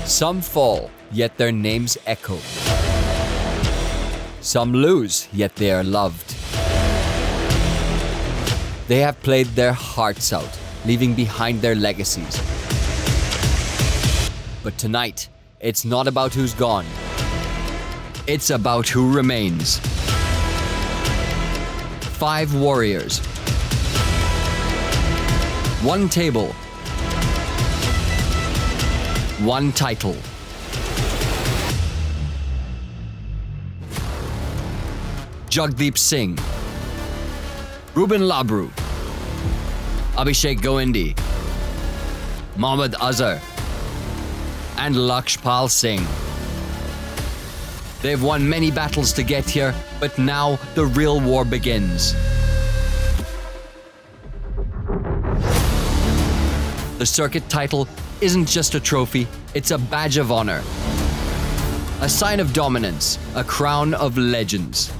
Some fall, yet their names echo. Some lose, yet they are loved. They have played their hearts out, leaving behind their legacies. But tonight, it's not about who's gone. It's about who remains. 5 warriors. 1 table. 1 title. Jagdeep Singh. Rubin Labroo. Abhishek Gondi. Mohammad Azhar. And Laksh Pal Singh. They've won many battles to get here, but now the real war begins. The circuit title isn't just a trophy, it's a badge of honor. A sign of dominance, a crown of legends.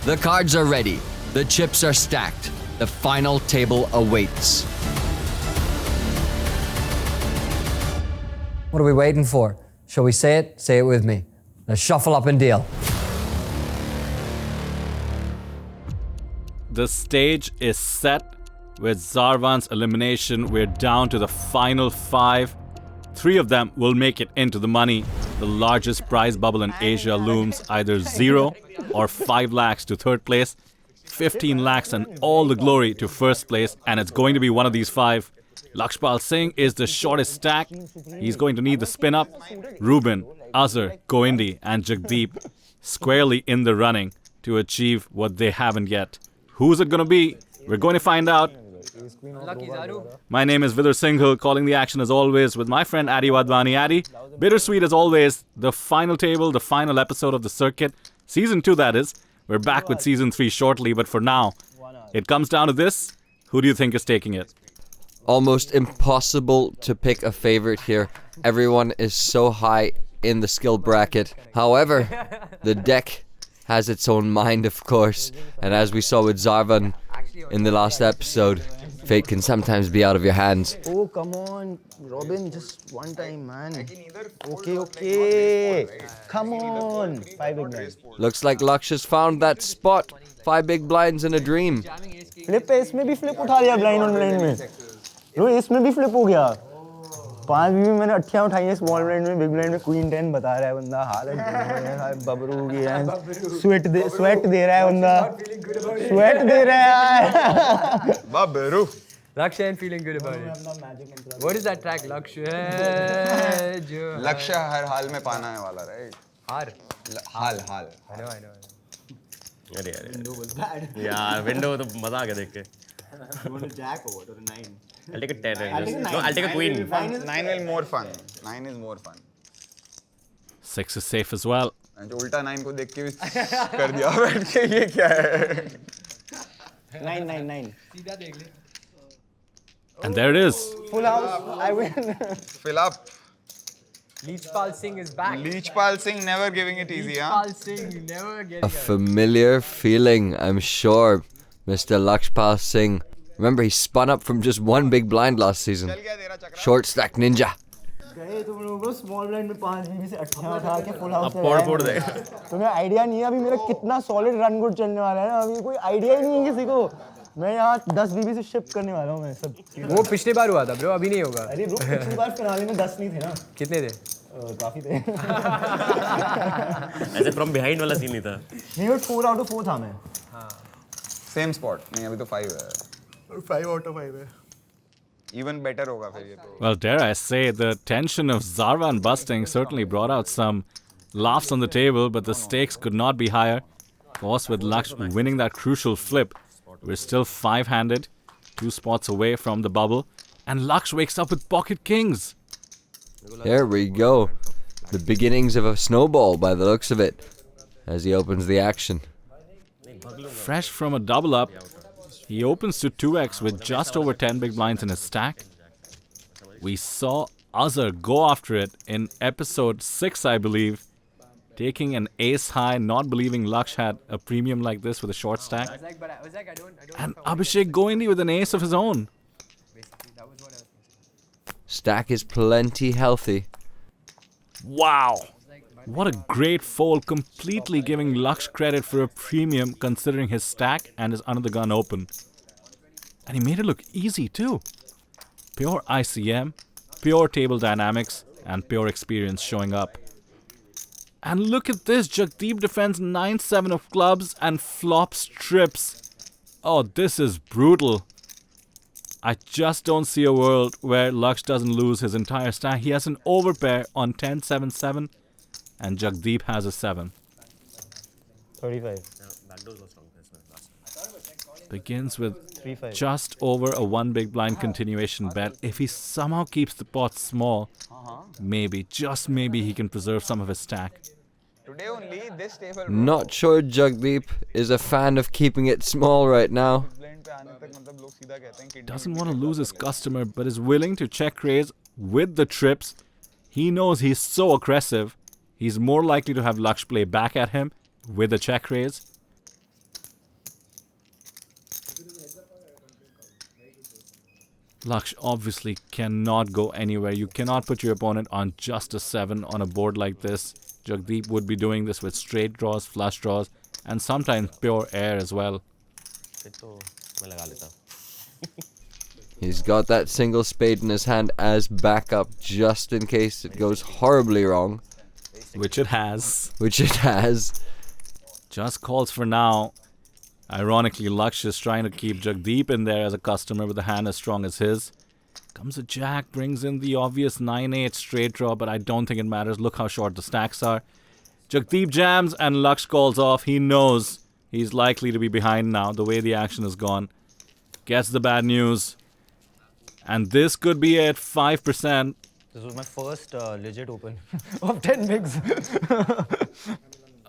The cards are ready, the chips are stacked, the final table awaits. What are we waiting for? Shall we say it? Say it with me. Let's shuffle up and deal. The stage is set with Zarvan's elimination. We're down to the final 5. 3 of them will make it into the money. The largest prize bubble in Asia looms, either 0 or 5 lakhs to 3rd place, 15 lakhs and all the glory to 1st place, and it's going to be one of these 5. Laksh Pal Singh is the shortest stack. He's going to need the spin up. Rubin, Azhar, Goindi and Jagdeep squarely in the running to achieve what they haven't yet. Who's it going to be? We're going to find out. My name is Vidar Singhal, calling the action as always with my friend Adi Wadhwani. Adi, bittersweet as always, the final table, the final episode of the circuit. Season 2, that is. We're back with Season 3 shortly, but for now, it comes down to this. Who do you think is taking it? Almost impossible to pick a favorite here. Everyone is so high in the skill bracket. However, the deck has its own mind, of course. And as we saw with Zarvan in the last episode, fate can sometimes be out of your hands. Oh, come on, Robin, just one time, man. Okay. Come on. 5 big blinds. Looks like Laksh has found that spot. 5 big blinds in a dream. Flip है, इसमें भी flip उठा लिया blind on blind में. लो इसमें भी flip हो गया. 5 भी मैंने अट्ठियाँ उठाई हैं small blind में, big blind में queen 10 बता रहा है बंदा. हालत बबरू हो गया है. Sweat दे रहा है बंदा. Sweat दे रहा है. Babaru. Laksh ain't feeling good about it. What is that track, Laksh? लक्ष्य हर हाल में पाना है वाला, right? हाल. I know. अरे window was bad. यार window तो मजा आ गया देख के. You want a jack or what, or a 9? I'll take a 10. No, I'll take a queen. 9 will more fun. 9 is more fun. 6 is safe as well. जो उल्टा 9 को देख के भी कर दिया बैठ के ये क्या है? 9. And there it is. Full house, I win. Fill up. Laksh Pal Singh is back. Laksh Pal Singh never giving it easy, huh? Pal Singh, you never get A it. familiar feeling, I'm sure, Mr. Laksh Pal Singh. Remember, he spun up from just 1 big blind last season. Short stack ninja. गए तुम लोगों small blind में 5 बीबी से अट्ठियाँ उठा के full house अब फोड़ दे. तुम्हें आइडिया नहीं है अभी मेरा कितना solid run good चलने वाला है ना. अभी कोई आइडिया ही नहीं है किसी को. मैं यहाँ 10 बीबी से शिफ्ट करने वाला हूँ मैं सब. वो पिछली बार हुआ था ब्रो, अभी नहीं होगा. अरे ब्रो पिछली बार फिनाले में 10 नहीं थे ना. कितने थे? काफी थे. ऐसे from behind वाला सीन नहीं था. नहीं बट 4 out of 4 था मैं. Same spot. नहीं अभी तो 5 है. 5 out of 5 है. Even better होगा फिर ये तो. Well, dare I say, the tension of Zarvan busting certainly brought out some laughs on the table, but the stakes could not be higher. Of course, with Laksh winning that crucial flip, we're still 5-handed, 2 spots away from the bubble, and Laksh wakes up with pocket kings. Here we go. The beginnings of a snowball by the looks of it, as he opens the action. Fresh from a double up, he opens to 2x with just over 10 big blinds in his stack. We saw Azhar go after it in episode 6, I believe, taking an ace high, not believing Laksh had a premium like this with a short stack. I don't And Abhishek Gondi with an ace of his own. Stack is plenty healthy. Wow! What a great fold, completely giving Laksh credit for a premium considering his stack and his under the gun open. And he made it look easy too. Pure ICM, pure table dynamics, and pure experience showing up. And look at this, Jagdeep defends 9-7 of clubs and flops trips. Oh, this is brutal. I just don't see a world where Laksh doesn't lose his entire stack. He has an overpair on 10-7-7 and Jagdeep has a 7. 35. Begins with 3-5. just over a 1 big blind continuation bet. If he somehow keeps the pot small, maybe, just maybe he can preserve some of his stack. Today only this table. Not sure Jagdeep is a fan of keeping it small right now. Doesn't want to lose his customer, but is willing to check raise with the trips. He knows he's so aggressive. He's more likely to have Laksh play back at him with a check raise. Laksh obviously cannot go anywhere. You cannot put your opponent on just a 7 on a board like this. Jagdeep would be doing this with straight draws, flush draws, and sometimes pure air as well. He's got that single spade in his hand as backup just in case it goes horribly wrong. Which it has. Which it has. Just calls for now. Ironically, Laksh is trying to keep Jagdeep in there as a customer with a hand as strong as his. Comes a jack, brings in the obvious 9-8 straight draw, but I don't think it matters. Look how short the stacks are. Jagdeep jams and Laksh calls off. He knows he's likely to be behind now, the way the action has gone. Gets the bad news. And this could be at 5%. This was my first legit open of 10 bigs.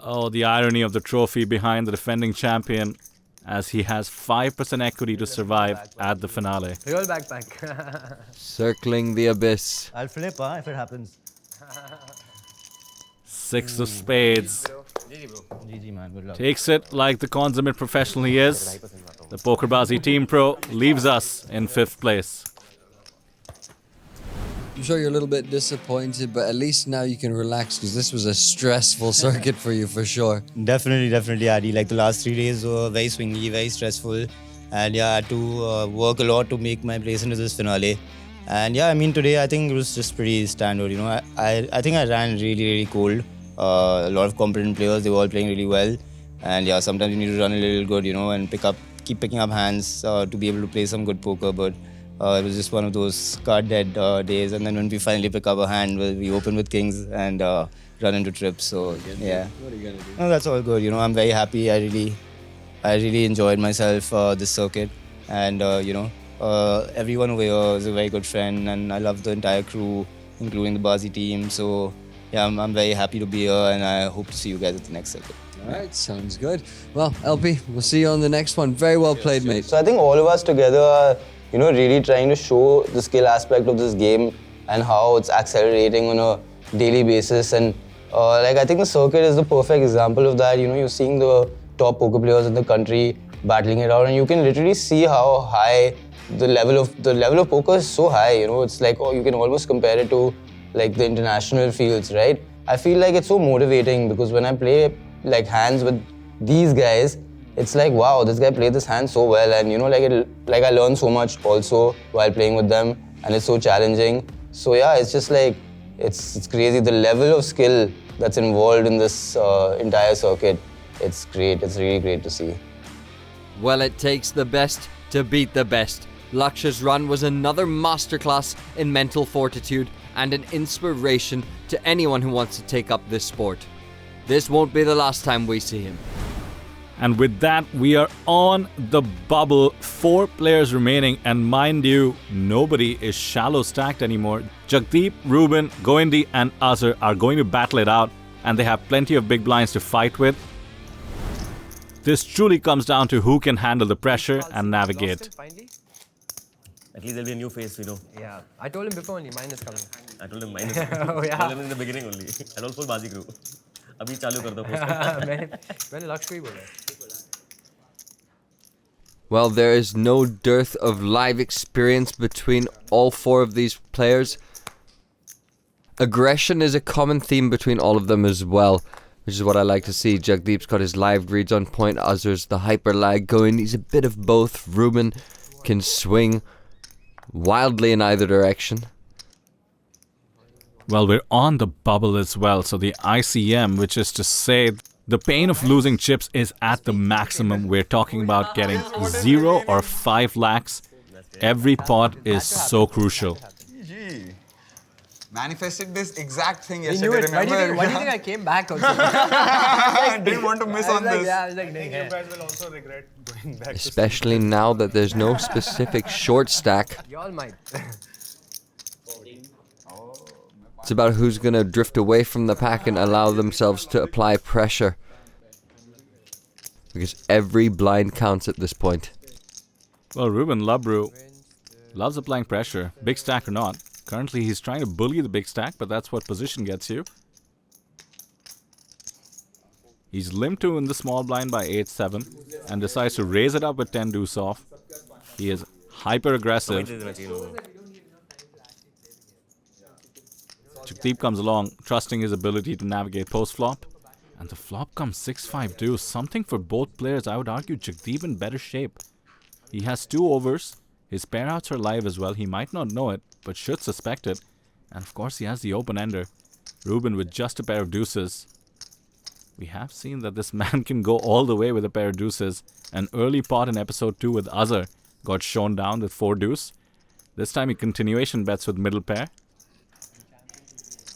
Oh, the irony of the trophy behind the defending champion, as he has 5% equity to survive at the finale. Real backpack. Circling the abyss. I'll flip if it happens. 6 of spades. GG man, good luck. Takes it like the consummate professional he is. The PokerBaazi Team Pro leaves us in 5th place. I'm sure you're a little bit disappointed, but at least now you can relax because this was a stressful circuit for you for sure. Definitely, Adi. Like the last 3 days were very swingy, very stressful. And yeah, I had to work a lot to make my place into this finale. And yeah, I mean, today I think it was just pretty standard, you know. I think I ran really cold. A lot of competent players, they were all playing really well. And yeah, sometimes you need to run a little good, you know, and keep picking up hands to be able to play some good poker. But it was just one of those card-dead days. And then when we finally pick up a hand, we open with kings and run into trips. So yeah, What are you going to do? no, that's all good. You know, I'm very happy. I really enjoyed myself this circuit. And you know, everyone over here is a very good friend. And I love the entire crew, including the Baazi team. So yeah, I'm very happy to be here. And I hope to see you guys at the next circuit. All right, sounds good. Well, LP, we'll see you on the next one. Very well played, mate. So I think all of us together are, you know, really trying to show the skill aspect of this game and how it's accelerating on a daily basis. And like I think the circuit is the perfect example of that. You know, you're seeing the top poker players in the country battling it out, and you can literally see how high the level of poker is. So high, you know, it's like, oh, you can almost compare it to like the international fields, right? I feel like it's so motivating because when I play like hands with these guys, it's like, wow, this guy played this hand so well, and you know, like I learned so much also while playing with them, and it's so challenging. So yeah, it's just like it's crazy the level of skill that's involved in this entire circuit. It's great. It's really great to see. Well, it takes the best to beat the best. Laksh's run was another masterclass in mental fortitude and an inspiration to anyone who wants to take up this sport. This won't be the last time we see him. And with that, we are on the bubble. 4 players remaining, and mind you, nobody is shallow stacked anymore. Jagdeep, Rubin, Gondi and Azhar are going to battle it out, and they have plenty of big blinds to fight with. This truly comes down to who can handle the pressure and navigate. Finally? At least there'll be a new face, we know. Yeah. I told him before only, mine is coming. I told him mine is coming. Oh, yeah. I told him in the beginning only. I told full Baazi crew. अभी चालू कर दो post. मैंने लक्ष्य को ही बोला Well, there is no dearth of live experience between all four of these players. Aggression is a common theme between all of them as well, which is what I like to see. Jagdeep's got his live reads on point, Azhar's the hyper lag going. He's a bit of both. Rubin can swing wildly in either direction. Well, we're on the bubble as well, so the ICM, which is to say the pain of losing chips is at the maximum. We're talking about getting 0 or 5 lakhs. Every pot is so crucial. GG. Manifested this exact thing You knew yesterday, it. Why do remember? you think I came back also? I didn't want to miss on this. Yeah, I was like, You guys will also regret going back. Especially now that there's no specific short stack. you all might. It's about who's going to drift away from the pack and allow themselves to apply pressure. Because every blind counts at this point. Well, Rubin Labroo loves applying pressure, big stack or not. Currently, he's trying to bully the big stack, but that's what position gets you. He's limped to in the small blind by 8-7 and decides to raise it up with 10 deuce off. He is hyper aggressive. Jagdeep comes along, trusting his ability to navigate post-flop. And the flop comes 6-5 deuce. Something for both players. I would argue Jagdeep in better shape. He has 2 overs. His pair outs are live as well. He might not know it, but should suspect it. And of course he has the open ender. Rubin with just a pair of deuces. We have seen that this man can go all the way with a pair of deuces. An early pot in episode 2 with Azhar got shown down with 4 deuce. This time he continuation bets with middle pair.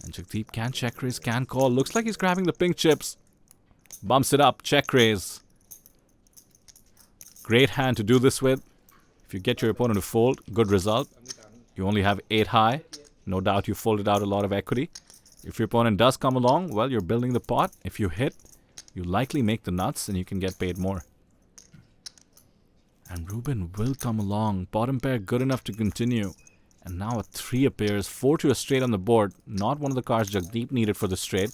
And Jagdeep can check raise, can call. Looks like he's grabbing the pink chips. Bumps it up, check raise. Great hand to do this with. If you get your opponent to fold, good result. You only have 8 high. No doubt you folded out a lot of equity. If your opponent does come along, well, you're building the pot. If you hit, you likely make the nuts and you can get paid more. And Rubin will come along. Bottom pair good enough to continue. And now a 3 appears. 4 to a straight on the board. Not one of the cards Jagdeep needed for the straight.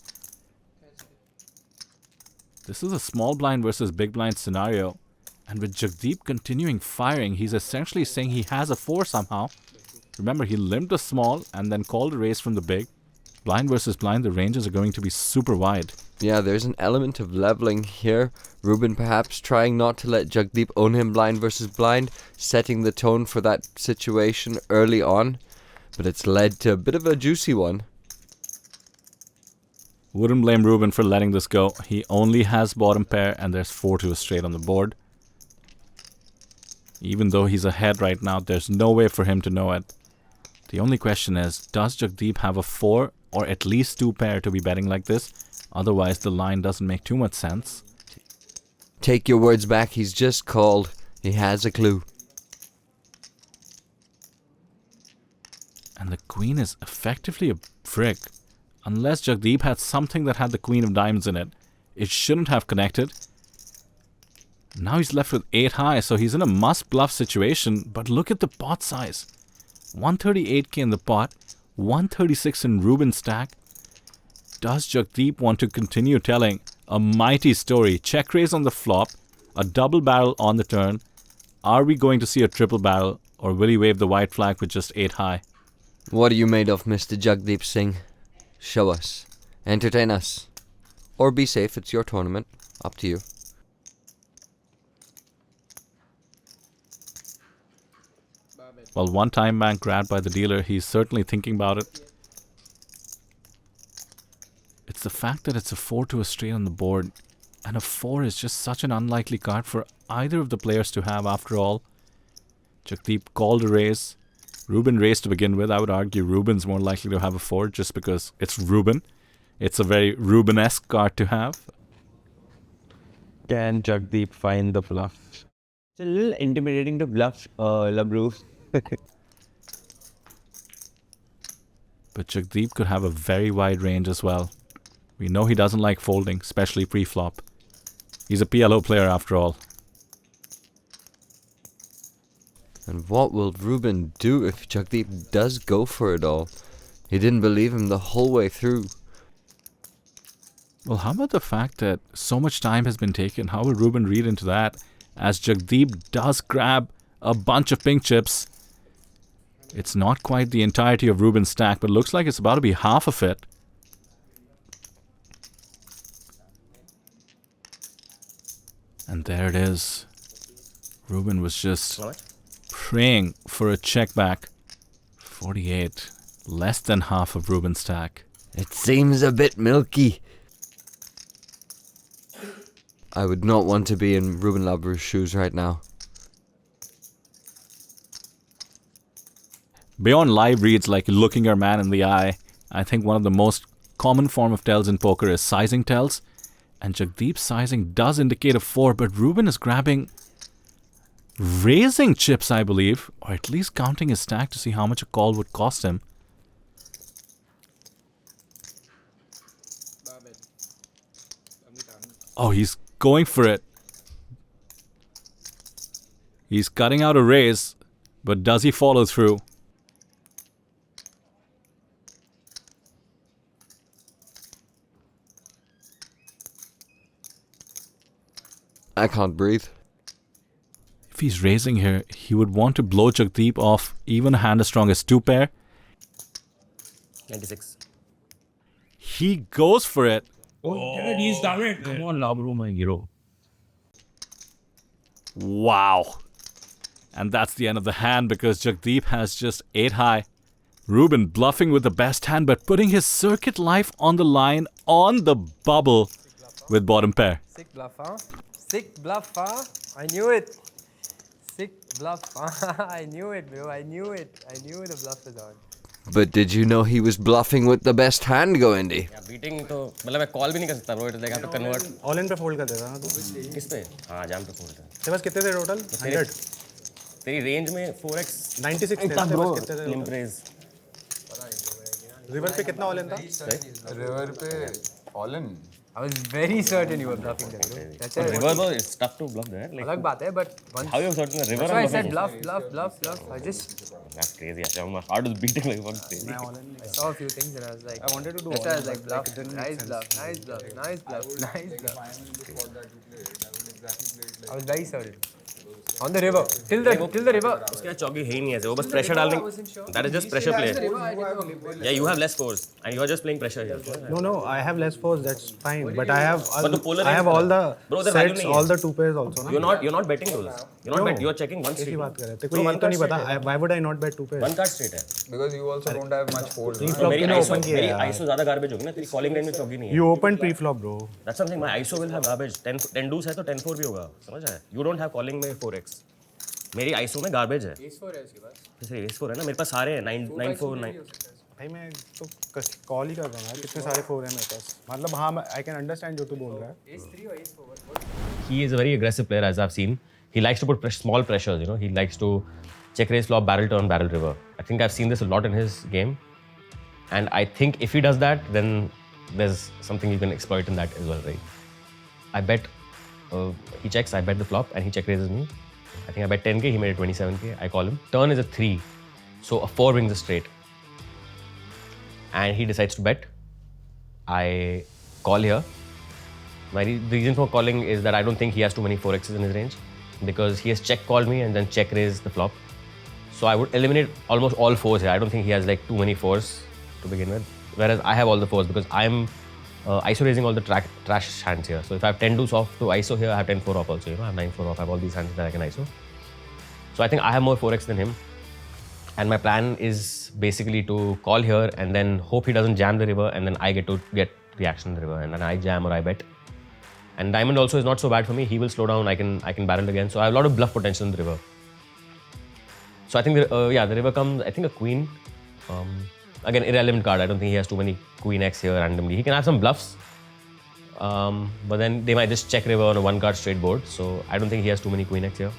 This is a small blind versus big blind scenario. And with Jagdeep continuing firing, he's essentially saying he has a 4 somehow. Remember, he limped a small and then called a raise from the big. Blind versus blind, the ranges are going to be super wide. Yeah, there's an element of leveling here. Rubin perhaps trying not to let Jagdeep own him blind versus blind, setting the tone for that situation early on. But it's led to a bit of a juicy one. Wouldn't blame Rubin for letting this go. He only has bottom pair and there's 4 to a straight on the board. Even though he's ahead right now, there's no way for him to know it. The only question is, does Jagdeep have a 4 or at least 2 pair to be betting like this? Otherwise, the line doesn't make too much sense. Take your words back, he's just called. He has a clue. And the queen is effectively a brick. Unless Jagdeep had something that had the queen of diamonds in it, it shouldn't have connected. Now he's left with 8 high, so he's in a must bluff situation. But look at the pot size. 138k in the pot, 136 in Rubin's stack. Does Jagdeep want to continue telling a mighty story? Check raise on the flop, a double barrel on the turn. Are we going to see a triple barrel, or will he wave the white flag with just 8 high? What are you made of, Mr. Jagdeep Singh? Show us. Entertain us. Or be safe, it's your tournament. Up to you. Well, one time bank grabbed by the dealer, he's certainly thinking about it. It's the fact that it's a 4 to a straight on the board. And a 4 is just such an unlikely card for either of the players to have after all. Jagdeep called a raise. Rubin raised to begin with. I would argue Rubin's more likely to have a 4 just because it's Rubin. It's a very Rubin-esque card to have. Can Jagdeep find the bluff? It's a little intimidating to bluff Labroo. But Jagdeep could have a very wide range as well. We know he doesn't like folding, especially pre-flop. He's a PLO player after all. And what will Rubin do if Jagdeep does go for it all? He didn't believe him the whole way through. Well, how about the fact that so much time has been taken? How will Rubin read into that? as Jagdeep does grab a bunch of pink chips. It's not quite the entirety of Rubin's stack, but looks like it's about to be half of it. And there it is. Rubin was just praying for a check back. 48, less than half of Rubin's stack. It seems a bit milky. I would not want to be in Rubin Labroo's shoes right now. Beyond live reads like looking your man in the eye, I think one of the most common form of tells in poker is sizing tells. And Jagdeep's sizing does indicate a 4, but Rubin is raising chips, I believe, or at least counting his stack to see how much a call would cost him. Oh, he's going for it. He's cutting out a raise, but does he follow through? I can't breathe. If he's raising here, he would want to blow Jagdeep off even a hand as strong as 2 pair. 96. He goes for it. Oh, dude, he's done it. Come on, Labroo, my hero. Wow. And that's the end of the hand because Jagdeep has just 8 high. Rubin bluffing with the best hand but putting his circuit life on the line on the bubble with bottom pair. Sick bluff, huh? Sick bluff, huh? I knew it. Sick bluff, huh? I knew it, bro. I knew it. I knew the bluff was on. But did you know he was bluffing with the best hand, Gondi? Yeah, beating तो मतलब मैं call भी नहीं कर सकता bro. It is like I have to convert. All in पे fold कर देता ना तू किस पे? हाँ जैम पे फोल्ड कर. तेरे पास कितने थे टोटल 100 तेरी रेंज में 4x 96 थे तेरे पास कितने थे limp raise. रिवर पे कितना ऑल इन था रिवर पे all in I was very certain you were bluffing that, bro. That's it. River though, it's tough to bluff there. Like, अलग बात है, but once. how you certain the river? That's why I said bluff, bluff, bluff, bluff. I just. That's crazy. Actually, my heart was beating like one crazy. I saw a few things and I was like. I wanted to do that's why I was like bluff, nice bluff, nice bluff, nice bluff, nice bluff. I was very certain. On the river, till the river. उसके यहाँ चौकी है ही नहीं ऐसे, वो बस pressure डालने. That is just pressure play. Yeah, you have less scores and you are just playing pressure here. No, I have less force. That's fine, but I have all the Bro, sets, all the 2 pairs also. You're not betting those. You're not you're checking one ऐसी straight. बात कर रहे थे कोई ये तो नहीं पता why would I not bet 2 pairs One card straight है. because you also don't have much fold. pre-flop मेरी तूने ISO open किया मेरी है ISO ज़्यादा garbage होगी ना, तेरी calling range में चौकी नहीं है. you opened pre-flop bro That's something my ISO will have garbage. 10 deuce है तो 10-4 भी होगा, समझ आया? You don't have calling में 4x. मेरी ISO में garbage है. Ace 4 है उसके पास. जैसे Ace 4 है ना, मेरे पास सारे हैं 9-4 9. भाई मैं तो कॉल ही कर रहा हूँ यार कितने सारे 4 हैं मेरे पास मतलब हाँ I can understand जो तू बोल रहा है Ace 3 or Ace 4? He is a very aggressive player as I've seen. He likes to put small pressures, you know. He likes to check raise flop, barrel turn, barrel river. I think I've seen this a lot in his game. And I think if he does that, then there's something you can exploit in that as well, right? I bet he checks, I bet the flop, and he check raises me. I think I bet 10k, he made it 27k. I call him. Turn is a 3, so a 4 brings a straight. And he decides to bet. I call here. The reason for calling is that I don't think he has too many 4x's in his range because he has check called me and then check raised the flop. So I would eliminate almost all 4s here. I don't think he has like too many 4s to begin with. Whereas I have all the 4s because I'm ISO raising all the trash hands here. So if I have 10 deuce off to ISO here, I have 10-4 off also. You know, I have 9-4 off. I have all these hands that I can ISO. So I think I have more 4x than him. And my plan is basically to call here and then hope he doesn't jam the river and then I get to get reaction in the river and then I jam or I bet. And diamond also is not so bad for me. He will slow down. I can barrel again. So I have a lot of bluff potential in the river. So I think the river comes. I think a queen. Again, irrelevant card. I don't think he has too many queen X here randomly. He can have some bluffs, but then they might just check river on a 1-card straight board. So I don't think he has too many queen X here.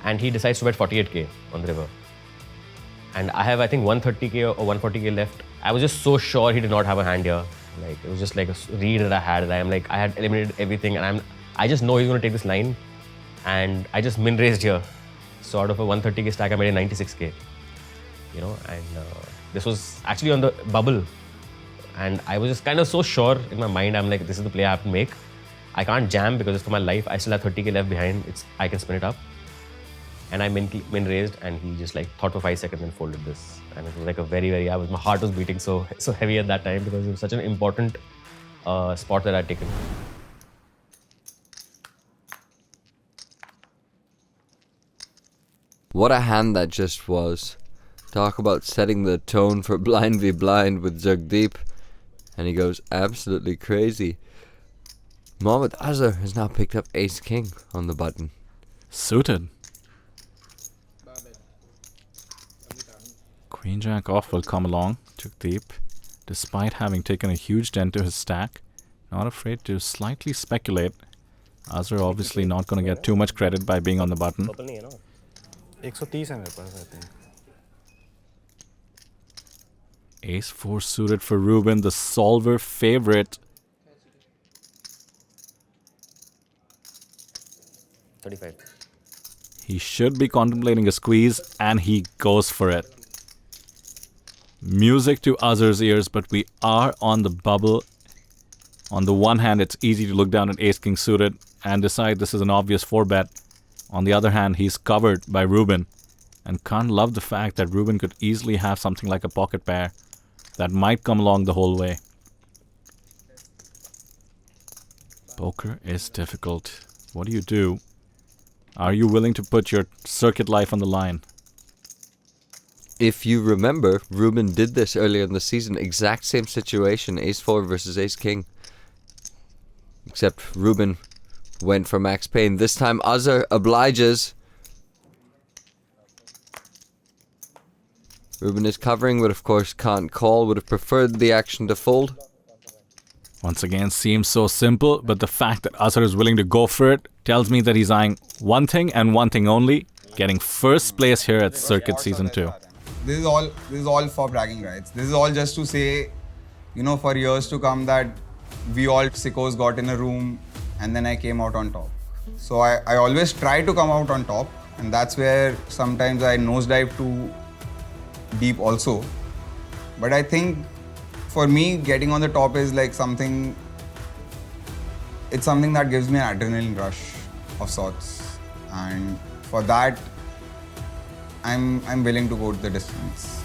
And he decides to bet 48k on the river. And I have I think 130k or 140k left. I was just so sure he did not have a hand here. Like it was just like a read that I had. I had eliminated everything, and I just know he's going to take this line, and I just min raised here. So out of a 130k stack, I made a 96k. You know, and this was actually on the bubble, and I was just kind of so sure in my mind. I'm like, this is the play I have to make. I can't jam because it's for my life. I still have 30k left behind. I can spin it up. And I min raised, and he just like thought for 5 seconds and folded this. And it was like a very, my heart was beating so heavy at that time because it was such an important spot that I'd taken. What a hand that just was. Talk about setting the tone for blind v blind with Jagdeep. And he goes absolutely crazy. Mohammad Azhar has now picked up ace king on the button. Suited. Queen jack off will come along. Jagdeep, despite having taken a huge dent to his stack, not afraid to slightly speculate. Azhar obviously not going to get too much credit by being on the button. 130 है मेरे पास I think. Ace 4 suited for Rubin, the solver favorite. 35. He should be contemplating a squeeze, and he goes for it. Music to Azhar's ears, but we are on the bubble. On the one hand, it's easy to look down at ace king suited and decide this is an obvious 4-bet. On the other hand, he's covered by Rubin, and can't love the fact that Rubin could easily have something like a pocket pair that might come along the whole way. Poker is difficult. What do? Are you willing to put your circuit life on the line? If you remember, Rubin did this earlier in the season. Exact same situation, ace 4 versus ace king. Except Rubin went for max pain. This time Azhar obliges. Rubin is covering, but of course can't call. Would have preferred the action to fold. Once again, seems so simple, but the fact that Azhar is willing to go for it tells me that he's eyeing one thing and one thing only, getting first place here at Circuit Season 2. This is all for bragging rights. This is all just to say, for years to come that we all sickos got in a room and then I came out on top. So I always try to come out on top, and that's where sometimes I nosedive too deep also. But I think for me, getting on the top is like something that gives me an adrenaline rush of sorts. And for that, I'm willing to go to the distance.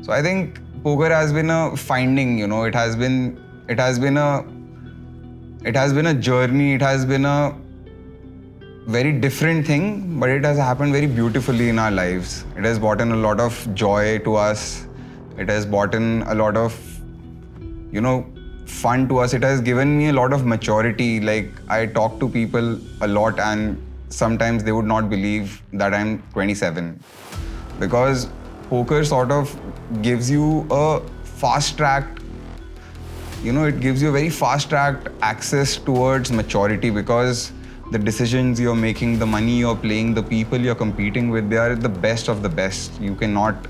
So I think poker has been a finding, it has been a journey, it has been a very different thing, but it has happened very beautifully in our lives. It has brought in a lot of joy to us. It has brought in a lot of, fun to us. It has given me a lot of maturity. Like, I talk to people a lot and sometimes they would not believe that I'm 27. Because poker sort of gives you a fast-tracked, it gives you a very fast-tracked access towards maturity, because the decisions you're making, the money you're playing, the people you're competing with, they are the best of the best. You cannot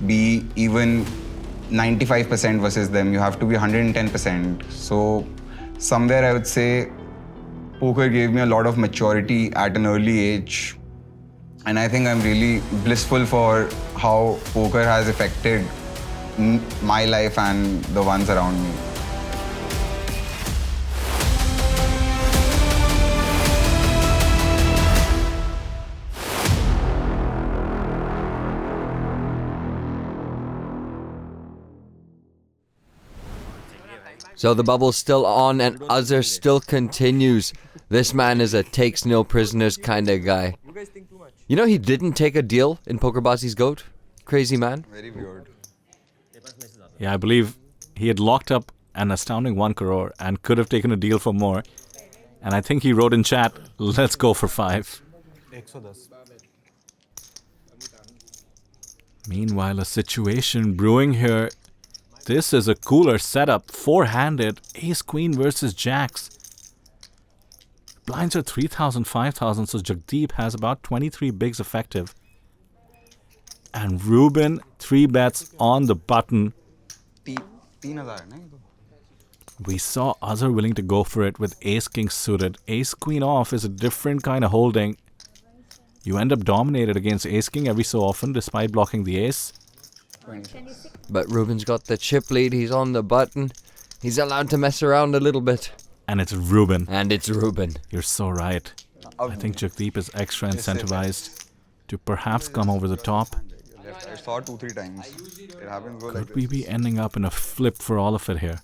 be even 95% versus them. You have to be 110%. So somewhere I would say poker gave me a lot of maturity at an early age. And I think I'm really blissful for how poker has affected my life and the ones around me. So the bubble's still on and Azhar still continues. This man is a takes no prisoners kind of guy. He didn't take a deal in PokerBaazi's GOAT? Crazy man. Very weird. Yeah, I believe he had locked up an astounding 1 crore and could have taken a deal for more. And I think he wrote in chat, let's go for 5. 110. Meanwhile, a situation brewing here. This is a cooler setup. 4-handed, ace-queen versus jacks. Blinds are 3,000, 5,000, so Jagdeep has about 23 bigs effective. And Rubin, 3 bets on the button. 3,000. We saw Azhar willing to go for it with ace-king suited. Ace-queen off is a different kind of holding. You end up dominated against ace-king every so often despite blocking the ace. But Rubin's got the chip lead. He's on the button. He's allowed to mess around a little bit. And it's Rubin. And it's Rubin. You're so right. I think Jagdeep is extra incentivized to perhaps come over the top. I saw 2-3 times. It happens go like Could we be ending up in a flip for all of it here?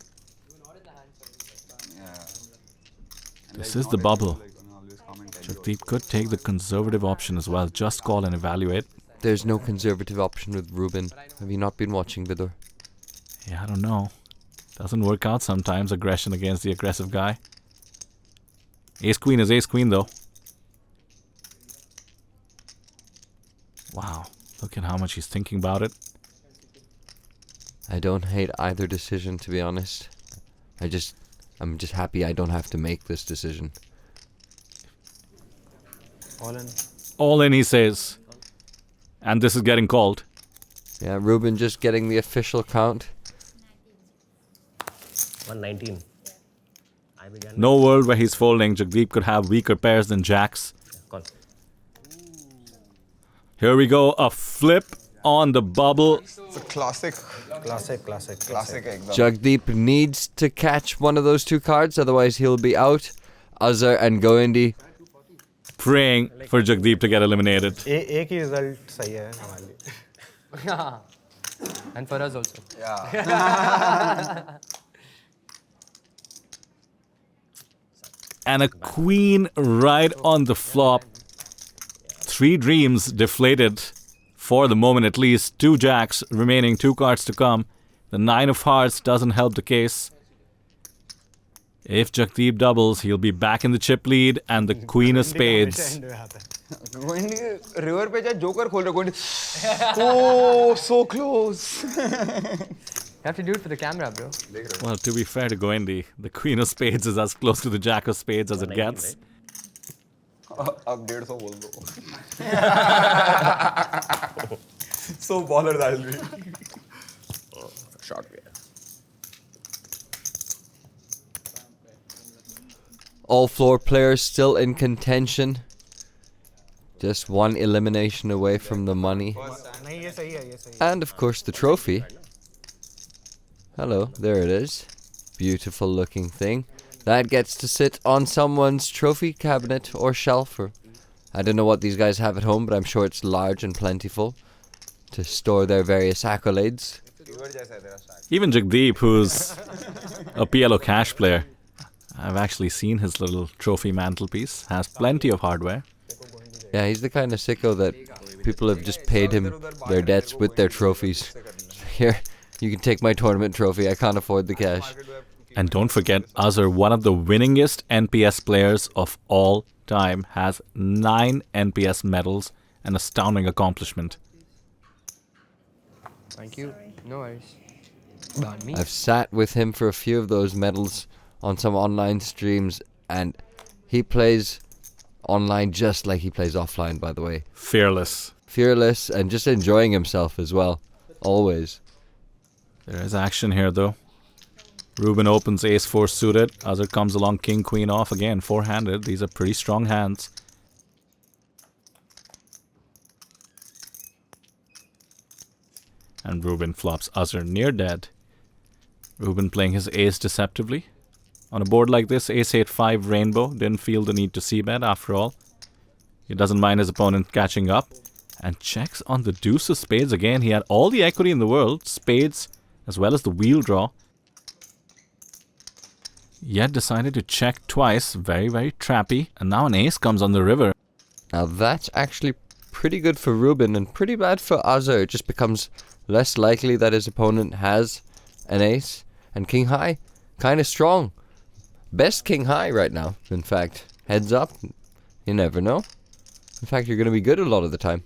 This is the bubble. Jagdeep could take the conservative option as well. Just call and evaluate. There's no conservative option with Rubin. Have you not been watching, Vidor? Yeah, I don't know. Doesn't work out sometimes, aggression against the aggressive guy. Ace-queen is ace-queen though. Wow, look at how much he's thinking about it. I don't hate either decision, to be honest. I'm just happy I don't have to make this decision. All in. All in, he says. And this is getting called. Yeah, Rubin just getting the official count. 119. No world where he's folding. Jagdeep could have weaker pairs than jacks. Call. Here we go, a flip on the bubble. it's a classic example. Jagdeep needs to catch one of those two cards, otherwise he'll be out. Azhar and Gondi Praying for Jagdeep to get eliminated. एक ही result सही है हमारे लिए. And for us also. Yeah. And a queen right on the flop. 3 dreams deflated for the moment at least. 2 jacks remaining, 2 cards to come. The 9 of hearts doesn't help the case. If Jagdeep doubles, he'll be back in the chip lead and the queen of spades. River पे जा joker खोल रहे Gondi. Oh, so close. You have to do it for the camera, bro. Well, to be fair to Gondi, the queen of spades is as close to the jack of spades as it gets. अब 150 बोल दो. So baller that'll be. Shot गया. All floor players still in contention. Just one elimination away from the money. And of course the trophy. Hello, there it is. Beautiful looking thing. That gets to sit on someone's trophy cabinet or shelf. Or I don't know what these guys have at home, but I'm sure it's large and plentiful to store their various accolades. Even Jagdeep, who's a PLO cash player, I've actually seen his little trophy mantelpiece, has plenty of hardware. Yeah, he's the kind of sicko that people have just paid him their debts with their trophies. Here, you can take my tournament trophy, I can't afford the cash. And don't forget, Azhar, one of the winningest NPS players of all time, has 9 NPS medals, an astounding accomplishment. Thank you. No worries. Me. I've sat with him for a few of those medals on some online streams, and he plays online just like he plays offline, by the way. Fearless. Fearless and just enjoying himself as well. Always. There is action here, though. Rubin opens ace-4 suited. Azhar comes along king-queen off again, 4-handed. These are pretty strong hands. And Rubin flops Azhar near dead. Rubin playing his ace deceptively. On a board like this, ace-8-5 rainbow. Didn't feel the need to c-bet after all. He doesn't mind his opponent catching up. And checks on the deuce of spades again. He had all the equity in the world. Spades as well as the wheel draw. Yet decided to check twice. Very, very trappy. And now an ace comes on the river. Now that's actually pretty good for Rubin and pretty bad for Azhar. It just becomes less likely that his opponent has an ace. And king high, kind of strong. Best king high right now, in fact. Heads up, you never know. In fact, you're going to be good a lot of the time.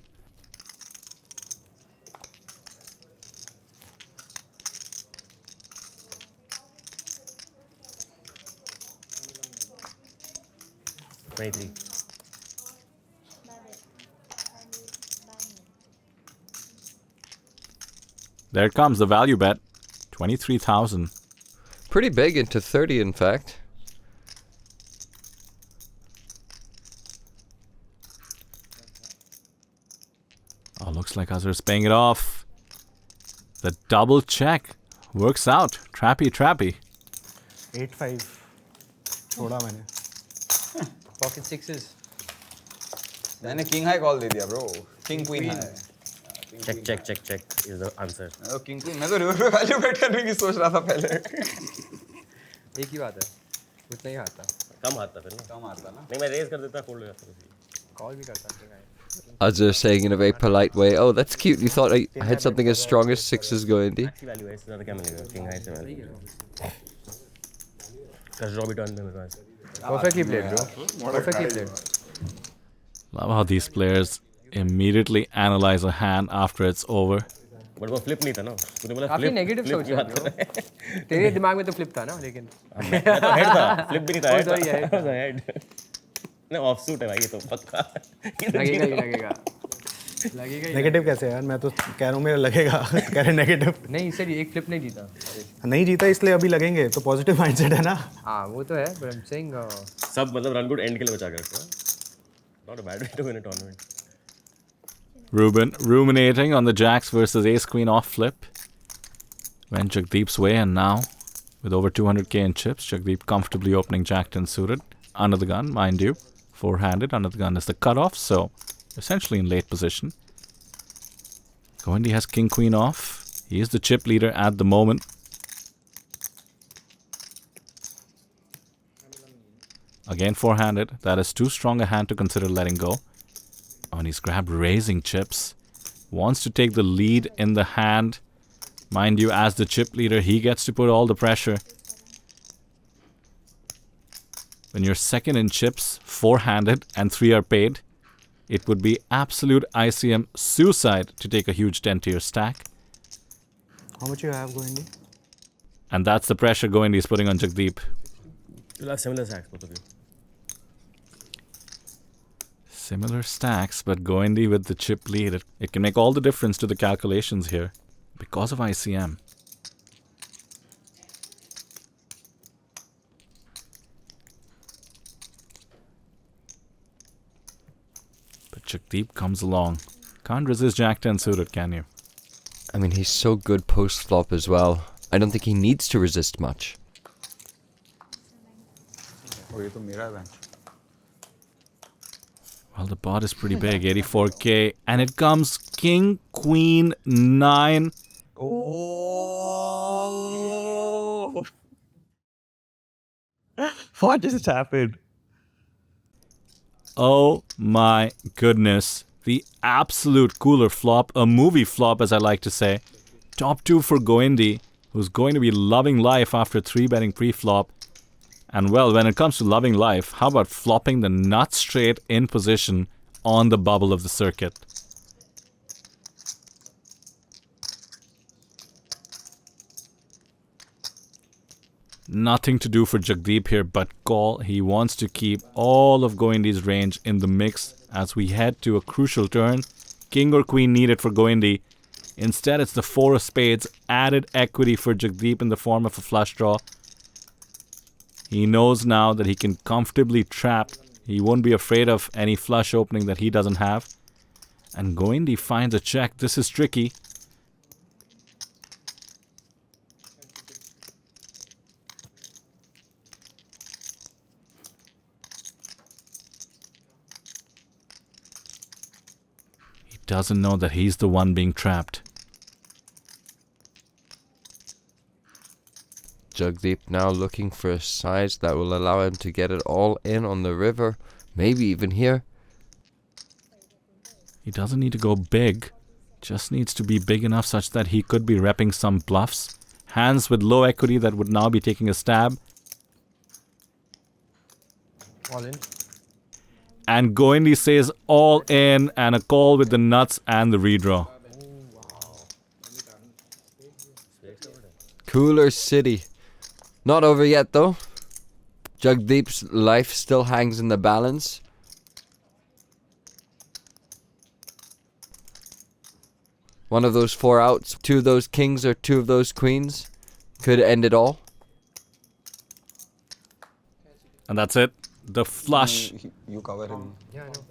There comes the value bet. 23,000. Pretty big into 30, in fact. Oh, looks like Azhar's paying it off. The double check works out. Trappy, trappy. 8-5 छोड़ा मैंने. Pocket sixes. मैंने king high call दे दिया bro. King queen high. Check is the answer. King queen. मैं तो river पे value bet करने की सोच रहा था पहले. एक ही बात है. उतना ही आता. कम आता फिर ना. कम आता ना. नहीं मैं रेज कर देता फोल्ड हो जाता. Call भी करता king high. Azhar saying in a very polite way, "Oh, that's cute. You thought I had something as strong as sixes Gondi." अच्छी वैल्यू है. इससे ज़्यादा क्या मिलेगा किंग हाई से वैल्यू. कश ड्रॉ भी टर्न पे मेरे पास. Perfectly played, bro. Perfectly played. Love how these players immediately analyze a hand after it's over. But वो फ्लिप नहीं था ना. तूने बोला काफी फ्लिप. नेगेटिव सोच रहा है. तेरे दिमाग में तो फ्लिप था ना लेकिन. मैं तो हेड था. फ्लिप भी नहीं था. Oh, sorry, head. नहीं ऑफ सूट है भाई ये तो पक्का. लगेगा ही लगेगा. लगेगा ही. नेगेटिव कैसे यार? मैं तो कह रहा हूँ मेरा लगेगा. कह रहे नेगेटिव. नहीं सर एक फ्लिप नहीं जीता. नहीं जीता इसलिए अभी लगेंगे तो पॉजिटिव माइंडसेट है ना. हाँ वो तो है but I'm saying सब मतलब रन गुड एंड के लिए बचा के रखो. Not a bad way to win a tournament. Rubin ruminating on the jacks versus ace queen off flip. Went Jagdeep's way, and now, with over 200k in chips, Jagdeep comfortably opening jack 10 suited. Under the gun, mind you. Four-handed, under the gun is the cutoff, so essentially in late position. Gondi has king queen off. He is the chip leader at the moment. Again four-handed. That is too strong a hand to consider letting go. Oh, and he's grabbed raising chips. Wants to take the lead in the hand. Mind you, as the chip leader, he gets to put all the pressure. When you're second in chips, four-handed, and 3 are paid, it would be absolute ICM suicide to take a huge 10-tier stack. How much you have, Gondi? And that's the pressure Gondi is putting on Jagdeep. You'll have similar stacks, both of you. Similar stacks, but Gondi with the chip lead. It can make all the difference to the calculations here because of ICM. But Jagdeep comes along. Can't resist Jack 10 suited, can you? I mean, he's so good post-flop as well. I don't think he needs to resist much. Oh, ये तो मेरा है. Well, the pot is pretty big, 84k. And it comes King, Queen, 9. Oh! What just happened? Oh my goodness. The absolute cooler flop. A movie flop, as I like to say. Top 2 for Gondi, who's going to be loving life after 3-betting pre-flop. And well, when it comes to loving life, how about flopping the nut straight in position on the bubble of the circuit? Nothing to do for Jagdeep here but call. He wants to keep all of Goendi's range in the mix as we head to a crucial turn. King or queen needed for Goendi. Instead, it's the 4 of spades, added equity for Jagdeep in the form of a flush draw. He knows now that he can comfortably trap. He won't be afraid of any flush opening that he doesn't have. And Goendi finds a check. This is tricky. He doesn't know that he's the one being trapped. Jagdeep now looking for a size that will allow him to get it all in on the river. Maybe even here. He doesn't need to go big. Just needs to be big enough such that he could be repping some bluffs. Hands with low equity that would now be taking a stab. all in. And Goendi says all in and a call with the nuts and the redraw. Cooler City. Not over yet though. Jagdeep's life still hangs in the balance. One of those 4 outs, 2 of those kings or 2 of those queens could end it all. And that's it. The flush. You cover him. Yeah, I know.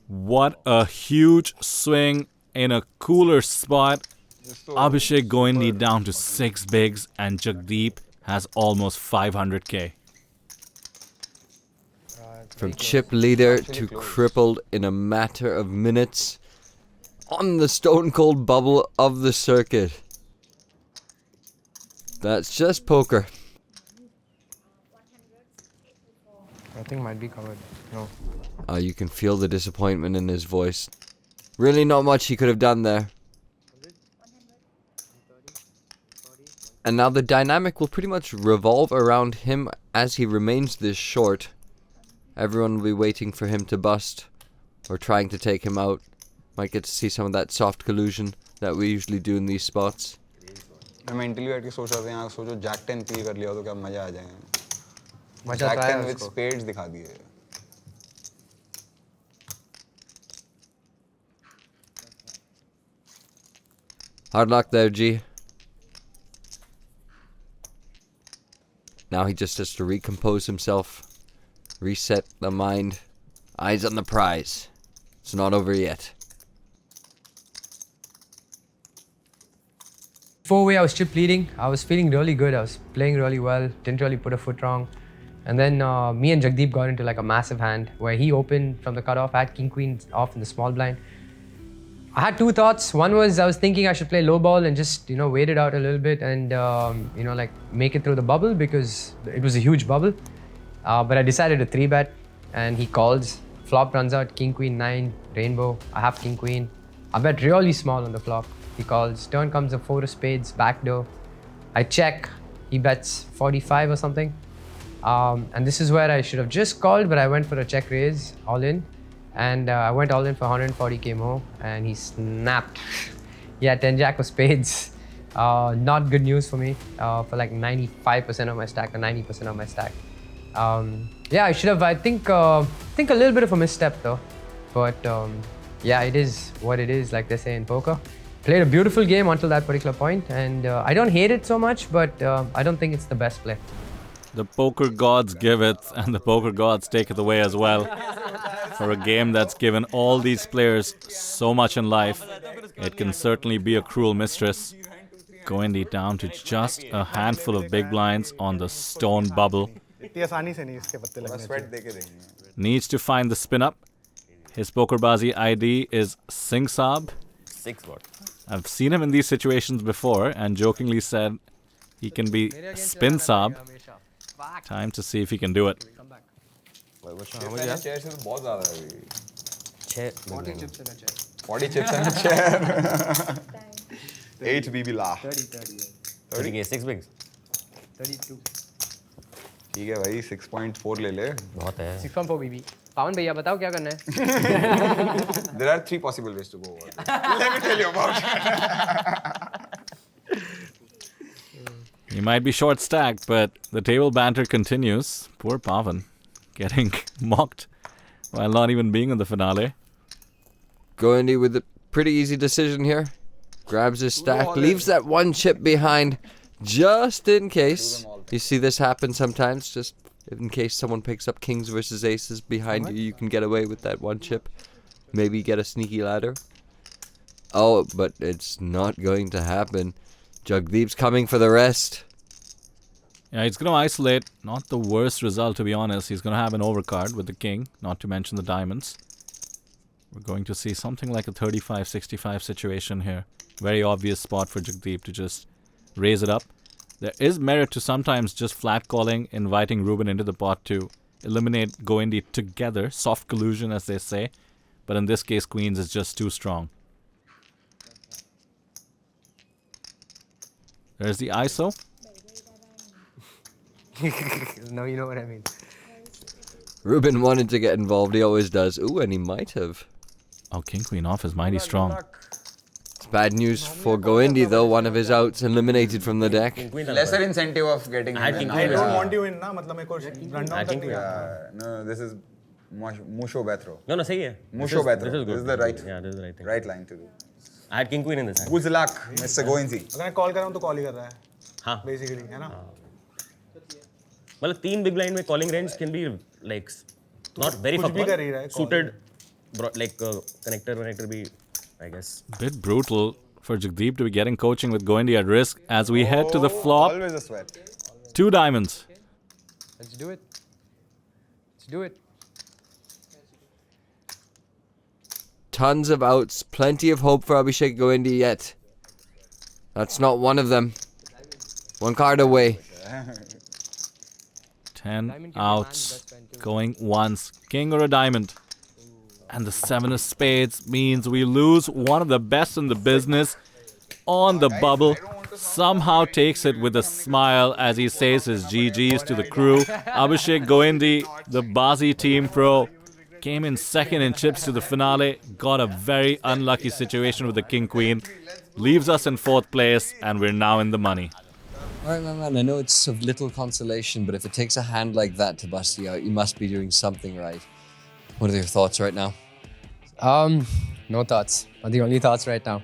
What a huge swing in a cooler spot. Abhishek Gondi down to 6 bigs and Jagdeep has almost 500k. From chip leader to crippled in a matter of minutes on the stone cold bubble of the circuit. That's just poker. I think might be covered. No. You can feel the disappointment in his voice. Really not much he could have done there. And now the dynamic will pretty much revolve around him as he remains this short. Everyone will be waiting for him to bust or trying to take him out. Might get to see some of that soft collusion that we usually do in these spots. मैं mentally बैठ के सोच रहा था यहाँ सोचो Jack 10 P कर लिया तो क्या मजा आ जाएगा मजा जैक तो आया 10 विद उसको। स्पेड्स दिखा दिए Hard luck there, G. Now he just has to recompose himself, reset the mind, eyes on the prize. It's not over yet. Four-way, I was chip leading. I was feeling really good. I was playing really well. Didn't really put a foot wrong. And then me and Jagdeep got into like a massive hand where he opened from the cutoff. I had king queen off in the small blind. I had two thoughts. One was I was thinking I should play low ball and just wait it out a little bit and like make it through the bubble because it was a huge bubble. But I decided to 3-bet and he calls. Flop runs out king queen 9 rainbow. I have king queen. I bet really small on the flop. He calls. Turn comes a 4 of spades, backdoor. I check. He bets 45 or something. And this is where I should have just called, but I went for a check raise, all in. And I went all in for 140k more, and he snapped. Yeah, 10 jack of spades. Not good news for me for like 95% of my stack or 90% of my stack. Yeah, I should have, I think a little bit of a misstep though. But yeah, it is what it is, like they say in poker. Played a beautiful game until that particular point, and I don't hate it so much, but I don't think it's the best play. The poker gods give it, and the poker gods take it away as well. For a game that's given all these players so much in life, it can certainly be a cruel mistress. Gondi down to just a handful of big blinds on the stone bubble. Needs to find the spin up. His PokerBaazi ID is Singh Saab. 6 what? I've seen him in these situations before and jokingly said he can be Spin Saab. Time to see if he can do it. Chair से तो बहुत ज़्यादा है अभी 40 chips in a chair 8 BB La 30k 6 bigs. 32. ठीक है भाई 6.4 ले ले बहुत है. 6.4 BB. पावन भैया बताओ क्या करना है? There are 3 possible ways to go over there. Let me tell you about it. He might be short stacked, but the table banter continues. Poor Pavan, getting mocked while not even being in the finale. Gondi with a pretty easy decision here. Grabs his stack, leaves that one chip behind just in case. You see this happen sometimes, just in case someone picks up kings versus aces behind you, you can get away with that one chip. Maybe get a sneaky ladder. Oh, but it's not going to happen. Jagdeep's coming for the rest. Yeah, he's going to isolate. Not the worst result, to be honest. He's going to have an overcard with the king, not to mention the diamonds. We're going to see something like a 35-65 situation here. Very obvious spot for Jagdeep to just raise it up. There is merit to sometimes just flat calling, inviting Rubin into the pot to eliminate Gondi together. Soft collusion, as they say. But in this case, queens is just too strong. There's the ISO. No, you know what I mean. Rubin wanted to get involved, he always does. Ooh, and he might have. Oh, king queen off is mighty strong. It's bad news for Gondi though, one of his outs eliminated from the deck. Lesser incentive of getting I had him king in. queen. I don't want you in ना मतलब मेरे को run down तक Yeah, no, this is Musho Bethro. No, सही है. Musho Bethro. This is good. This is the right. Yeah, this is the right thing. Right line to do. I had king queen in this hand. Good luck, Mr. Goenzi. अगर मैं call कर रहा हूँ तो call ही कर रहा है हाँ. basically है ना मतलब 3 big blind में calling range can be like not very कुछ भी कर ही रहा है, suited like connector भी I guess. Bit brutal for Jagdeep to be getting coaching with Gondi at risk as we head to the flop. Always a sweat. 2 diamonds. Let's do it. Let's do it. Tons of outs, plenty of hope for Abhishek Gondi yet. That's not one of them. 1 card away. 10 outs, going once. King or a diamond. And the 7 of spades means we lose one of the best in the business on the bubble. Somehow takes it with a smile as he says his GGs to the crew. Abhishek Gondi, the Baazi team pro, came in second in chips to the finale. Got a very unlucky situation with the king-queen. Leaves us in 4th place and we're now in the money. All right, my man, I know it's of little consolation, but if it takes a hand like that to bust you out, you must be doing something right. What are your thoughts right now? No thoughts. Not the only thoughts right now.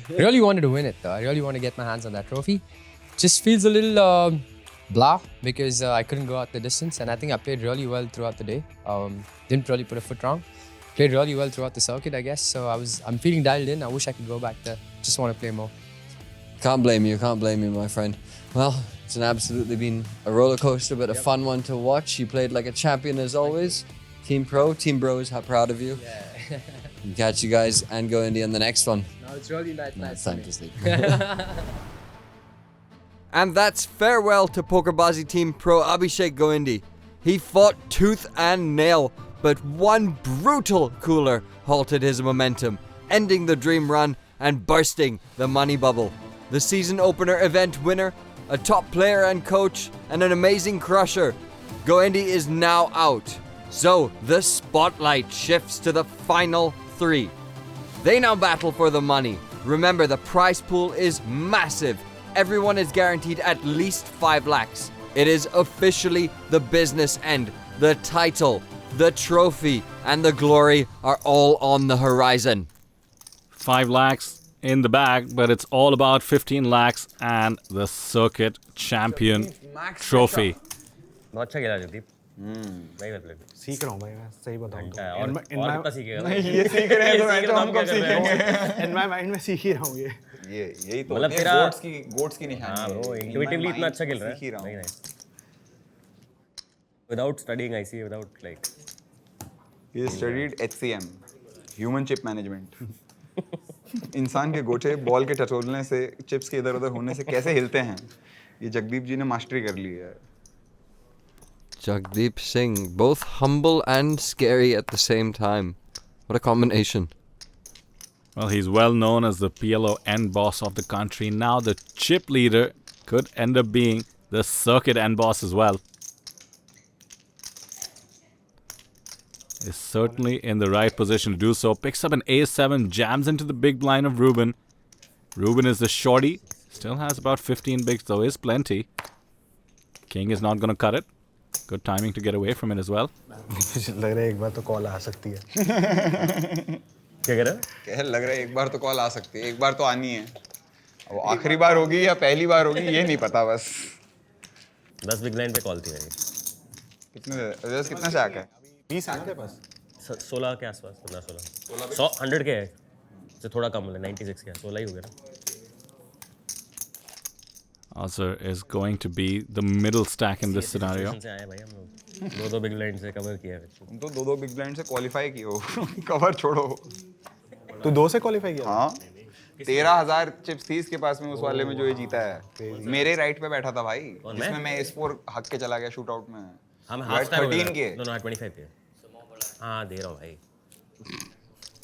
Really wanted to win it though. I really want to get my hands on that trophy. Just feels a little blah because I couldn't go out the distance, and I think I played really well throughout the day. Didn't really put a foot wrong. Played really well throughout the circuit, I guess. So I'm feeling dialed in. I wish I could go back there. Just want to play more. Can't blame you, my friend. Well, it's absolutely been a roller coaster, but a fun one to watch. You played like a champion as always. Team Bros, how proud of you. Yeah. And catch you guys and go India in the next one. No, it's really nice. It's time to sleep. And that's farewell to PokerBaazi team pro Abhishek Gondi. He fought tooth and nail, but one brutal cooler halted his momentum, ending the dream run and bursting the money bubble. The season opener event winner, a top player and coach, and an amazing crusher, Gondi is now out. So the spotlight shifts to the final 3. They now battle for the money. Remember, the prize pool is massive. Everyone is guaranteed at least 5 lakhs. It is officially the business end. The title, the trophy, and the glory are all on the horizon. 5 lakhs in the bag, but it's all about 15 lakhs and the circuit champion trophy. बहुत अच्छा खेला Jagdeep very well played. सीख रहा हूँ भाई, मैं सही बताऊँ तो। और कितना सीखेगा? नहीं, ये सीख रहे हैं तो मैं तो हम कब सीखेंगे? In my mind में सीख ही रहा हूँ ये। यही तो मतलब तेरा गोट्स की निशानी है। हाँ ब्रो, इंट्यूटिवली इतना अच्छा खेल रहा है। Very nice. Without studying ICA, without like. He studied HCM, Human Chip Management. इंसान के गोचे बॉल के टटोलने से, चिप्स के इधर उधर होने से कैसे हिलते हैं, ये जगदीप जी ने मास्टरी कर ली है. Jagdeep Singh, both humble and scary at the same time. What a combination. Well, he's well known as the PLO end boss of the country. Now the chip leader could end up being the circuit end boss as well. Is certainly in the right position to do so. Picks up an A7, jams into the big blind of Rubin. Rubin is the shorty. Still has about 15 bigs, though is plenty. King is not going to cut it. Good timing to get away from it as well. लग रहा है एक बार तो call आ सकती है. क्या कह रहा है? कह लग रहा है एक बार तो कॉल आ सकती है, एक बार तो आनी है. अब आखिरी बार होगी या पहली बार होगी ये नहीं पता बस. 10 बिग ब्लाइंड पे कॉल थी मेरी. कितना शैक है? 20 है मेरे पास. 16 के आसपास, 15-16. 100 के है. से थोड़ा कम है, 96 के. 16 ही हो गया ना. Azhar is going to be the middle stack in this scenario. से आए भाई हम लोग. 2 बिग ब्लाइंड से कवर किया है. तुम तो 2 बिग ब्लाइंड से क्वालीफाई किए हो. कवर छोड़ो. तू 2 से क्वालीफाई किया? हाँ. 13,000 चिप्स थी इसके पास में उस वाले में जो ये जीता है. मेरे राइट पे बैठा था भाई. जिसमें मैं S4 हक के चला गया शूट आउट में. हम हाफ 13 के. No, 25 के. हाँ दे रहा हूँ भाई.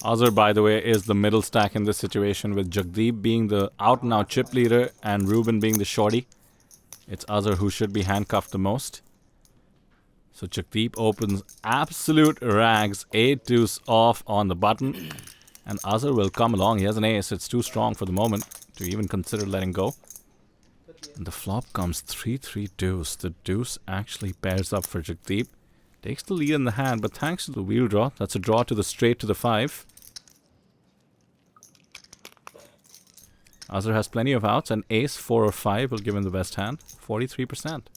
Azhar, by the way, is the middle stack in this situation, with Jagdeep being the out-and-out chip leader and Rubin being the shorty. It's Azhar who should be handcuffed the most. So Jagdeep opens absolute rags, 8-deuce off on the button. And Azhar will come along. He has an ace. It's too strong for the moment to even consider letting go. And the flop comes 3-3 deuce. The deuce actually pairs up for Jagdeep. Takes the lead in the hand, but thanks to the wheel draw, that's a draw to the straight to the 5. Azhar has plenty of outs, and ace 4 or 5 will give him the best hand, 43%.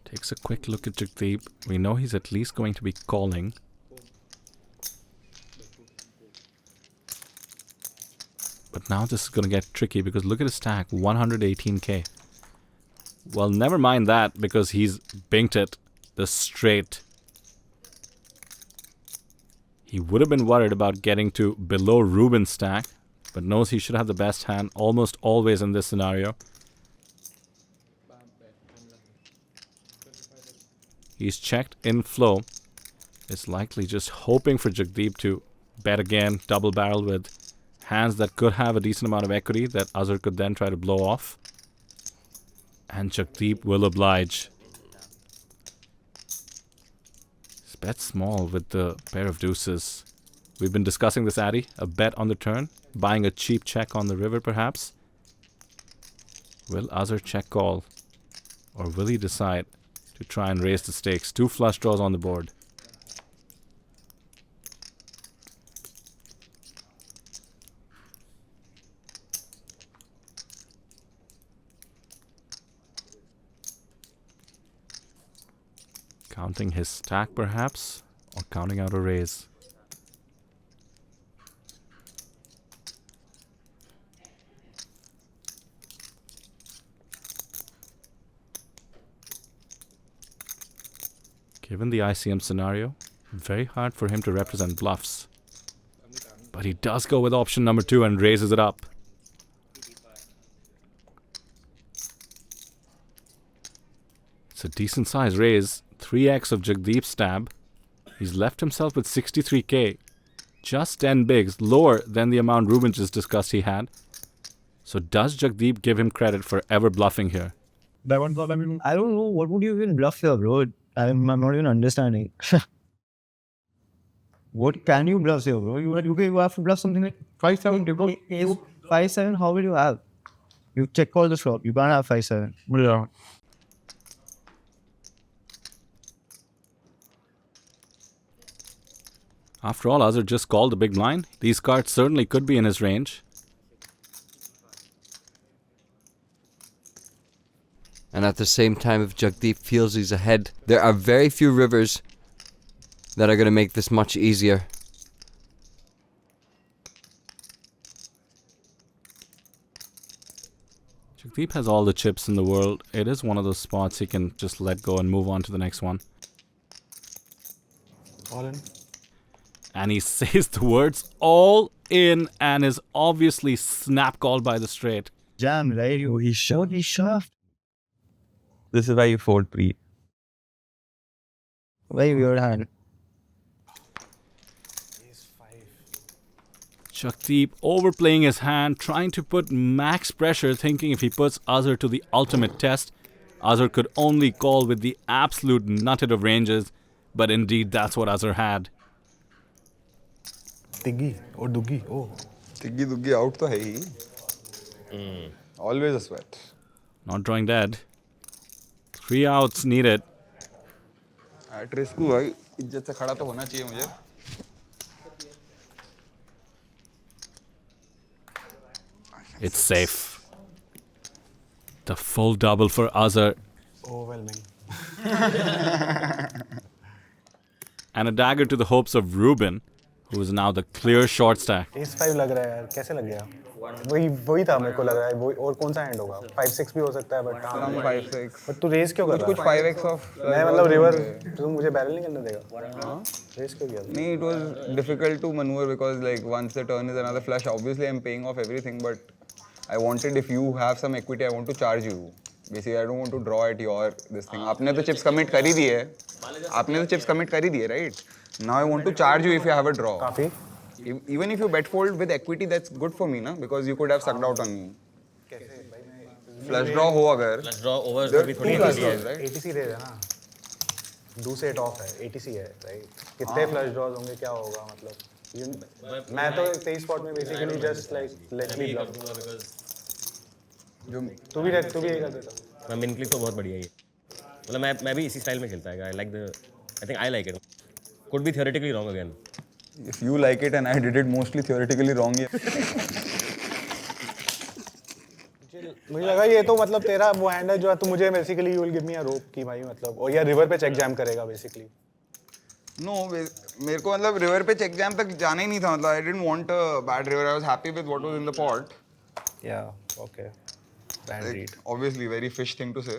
Takes a quick look at Jagdeep. We know he's at least going to be calling. But now this is going to get tricky because look at his stack, 118k. Well, never mind that because he's binked it, the straight. He would have been worried about getting to below Rubin's stack, but knows he should have the best hand almost always in this scenario. He's checked in flow. Is likely just hoping for Jagdeep to bet again, double barrel with hands that could have a decent amount of equity that Azhar could then try to blow off. And Jagdeep will oblige. He's bet small with the pair of deuces. We've been discussing this, Addy. A bet on the turn. Buying a cheap check on the river, perhaps. Will Azhar check call? Or will he decide to try and raise the stakes? 2 flush draws on the board. Counting his stack, perhaps, or counting out a raise. Given the ICM scenario, very hard for him to represent bluffs. But he does go with option number 2 and raises it up. It's a decent size raise. 3x of Jagdeep's stab. He's left himself with 63k. Just 10 bigs, lower than the amount Rubin just discussed he had. So does Jagdeep give him credit for ever bluffing here? I don't know. What would you even bluff here, bro? I'm not even understanding. What can you bluff here, bro? You have to bluff something like 5-7. 5-7, how will you have? You check all the flop. You can't have 5-7. Yeah. After all, Azhar just called the big blind. These cards certainly could be in his range. And at the same time, if Jagdeep feels he's ahead, there are very few rivers that are going to make this much easier. Jagdeep has all the chips in the world. It is one of those spots he can just let go and move on to the next one. All in. And he says the words all in and is obviously snap called by the straight. Jam, right? He shoved. This is why you fold pre. Very weird hand. Jagdeep overplaying his hand, trying to put max pressure, thinking if he puts Azhar to the ultimate test, Azhar could only call with the absolute nutted of ranges. But indeed, that's what Azhar had. Tiggi or Duggi. Oh. Tiggi Duggi out to hai hi. Always a sweat. Not drawing dead. 3 outs needed. At risk bhai, इज्जत से खड़ा तो होना चाहिए मुझे. It's safe. The full double for Azhar. Overwhelming. And a dagger to the hopes of Rubin, who is now the clear short stack. Ace 5 लग रहा है यार, कैसे लग गया? वही था मेरे को लग रहा है, वही और कौन सा हैंड होगा? 5-6 भी हो सकता है बट Some 5-6. बट तू रेस क्यों कर रहा है? कुछ 5x of. मैं मतलब रिवर तू मुझे बैरल नहीं करने देगा? रेस क्यों किया? No, it was difficult to maneuver because like once the turn is another flush, obviously I'm paying off everything, but I wanted, if you have some equity, I want to charge you. Basically, I don't want to draw at your this thing. आपने तो chips commit कर ही दिए, आपने तो chips commit कर ही दिए, right? Now I want to charge you if you have a draw. काफी. Even if you bet fold with equity, that's good for me, na? Because you could have sucked out on me. Flush draw हो अगर. Flush draw over There भी are थोड़ी two flush draws, right? ATC दे देना. Do set off है, ATC है, right? कितने flush draws होंगे क्या होगा मतलब? मैं तो 23 spot में basically just like let me bluff. तू भी यही कर देता. मैं मिन क्लिक तो बहुत बढ़िया है ये. मतलब मैं भी इसी स्टाइल में खेलता है. I think I like it. Could be theoretically wrong again. If you like it and I did it mostly theoretically wrong, मुझे लगा ये तो मतलब तेरा वो हैंड है जो तू मुझे basically you will give me a rope की भाई मतलब और या रिवर पे चेक जैम करेगा बेसिकली. No, मेरे को मतलब river पे check jam तक जाना ही नहीं था मतलब I didn't want a bad river. I was happy with what was in the pot. Yeah, okay. Bad Like, read. obviously, very fish thing to say.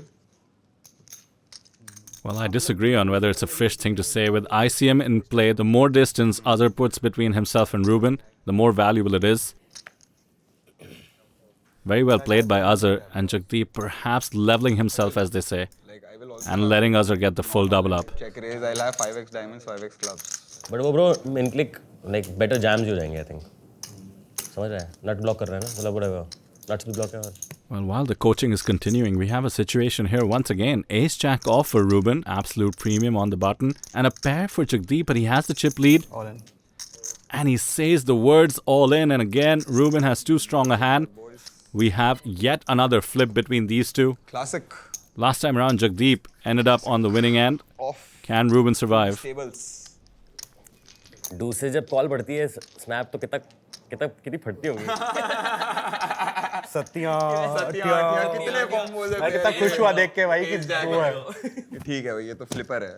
Well, I disagree on whether it's a fish thing to say. With ICM in play, the more distance Azhar puts between himself and Rubin, the more valuable it is. Very well played by Azhar, and Jagdeep perhaps leveling himself, as they say, and letting Azhar get the full double up. Check raise, I'll have 5x diamonds, 5x clubs. But वो bro, in click like better jams हो जाएंगे I think. समझ रहा है? Nut block कर रहा है ना? मतलब whatever. Nuts भी block है और. Well, while the coaching is continuing, we have a situation here once again. Ace-Jack off for Rubin, absolute premium on the button, and a pair for Jagdeep, but he has the chip lead. All in. And he says the words all in, and again, Rubin has too strong a hand. We have yet another flip between these two. Classic. Last time around, Jagdeep ended up on the winning end. Off. Can Rubin survive? Tables. दूसरे जब call पड़ती है snap तो कितनी फटती होंगी सत्या कितने combos मैं कितना खुश हुआ देख के भाई कि वो है ठीक है भाई ये तो फ्लिपर है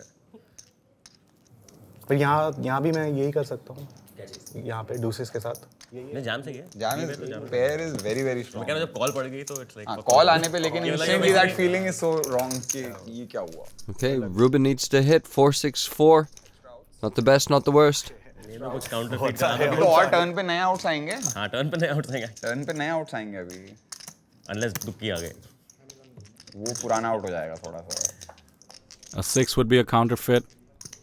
पर यहाँ भी मैं यही कर सकता हूँ यहाँ पे डूसेस के साथ नहीं जाम से jam pair is very very strong क्या जब कॉल पड़ गई तो इट्स लाइक कॉल आने पे लेकिन instantly that feeling is so wrong कि ये क्या हुआ Okay, Rubin needs to hit 4-6-4. Not the best, not the worst. कुछ काउंटर फीट करना तो और टर्न पे नए आउट्स आएंगे हां टर्न पे नए आउट आएंगे टर्न पे नए आउट्स आएंगे अभी अनलेस दुक्की आ गए वो पुराना आउट हो जाएगा थोड़ा सा A 6 would be a counterfeit,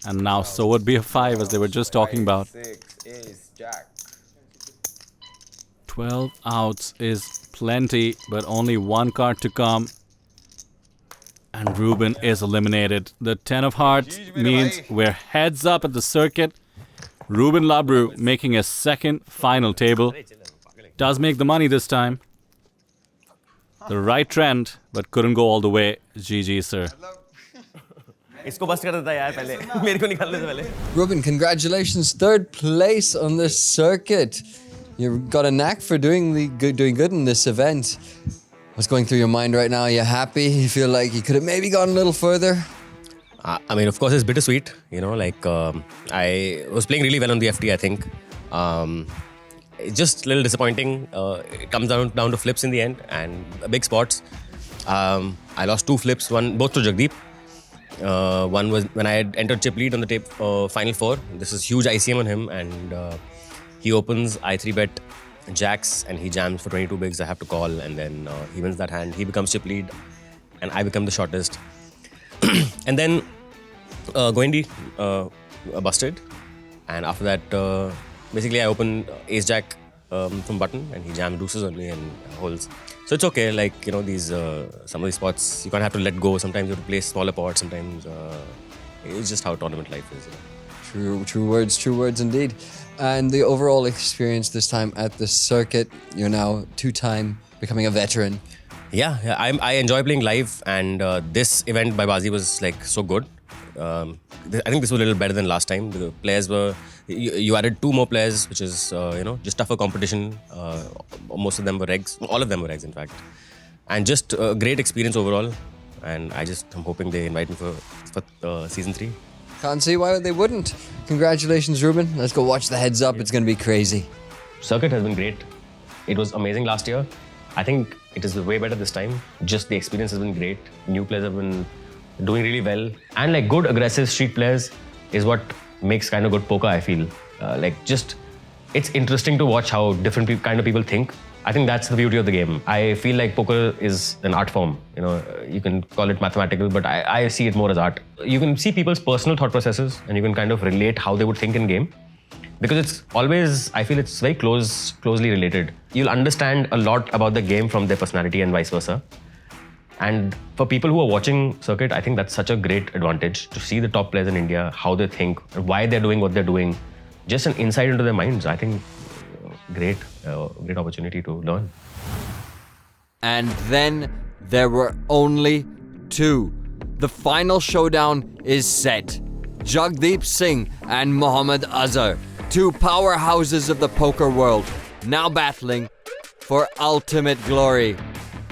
and now so would be a 5, as they were just talking about. 6 ace jack 12 outs is plenty, but only one card to come. And Rubin is eliminated. The 10 of hearts means we're heads up at the circuit. Rubin Labroo making a second final table. Does make the money this time. The right trend, but couldn't go all the way. GG, sir. इसको बस कर देता यार पहले मेरे को निकालने से पहले Rubin, congratulations, third place on the circuit. You've got a knack for doing good in this event. What's going through your mind right now? Are you happy? You feel like you could have maybe gone a little further? I mean, of course, it's bittersweet. You know, like I was playing really well on the FT. I think it's just a little disappointing. It comes down to flips in the end and big spots. I lost 2 flips. Both to Jagdeep. One was when I had entered chip lead on the tape final 4. This is huge ICM on him, and he opens I 3-bet jacks and he jams for 22 bigs. I have to call, and then he wins that hand. He becomes chip lead, and I become the shortest. And then Gondi busted, and after that, basically I open ace jack from button, and he jams deuces on me and holds. So it's okay. Like these some of these spots you can't have to let go. Sometimes you have to play smaller pots. Sometimes it's just how tournament life is. True words indeed. And the overall experience this time at the circuit, you're now 2-time becoming a veteran. Yeah, I enjoy playing live, and this event by Baazi was like so good. I think this was a little better than last time. The players were you added 2 more players, which is just tougher competition. Most of them were regs, all of them were regs in fact, and just a great experience overall. And I'm hoping they invite me for season 3. Can't see why they wouldn't. Congratulations, Rubin. Let's go watch the heads up. It's going to be crazy. Circuit has been great. It was amazing last year. I think it is way better this time. Just the experience has been great. New players have been doing really well. And like good aggressive street players is what makes kind of good poker, I feel. It's interesting to watch how different kind of people think. I think that's the beauty of the game. I feel like poker is an art form. You can call it mathematical, but I see it more as art. You can see people's personal thought processes, and you can kind of relate how they would think in game. Because it's always, I feel it's very closely related. You'll understand a lot about the game from their personality and vice versa. And for people who are watching circuit, I think that's such a great advantage to see the top players in India, how they think, why they're doing what they're doing. Just an insight into their minds. I think great opportunity to learn. And then there were only 2. The final showdown is set. Jagdeep Singh and Mohammad Azhar, 2 powerhouses of the poker world, now battling for ultimate glory.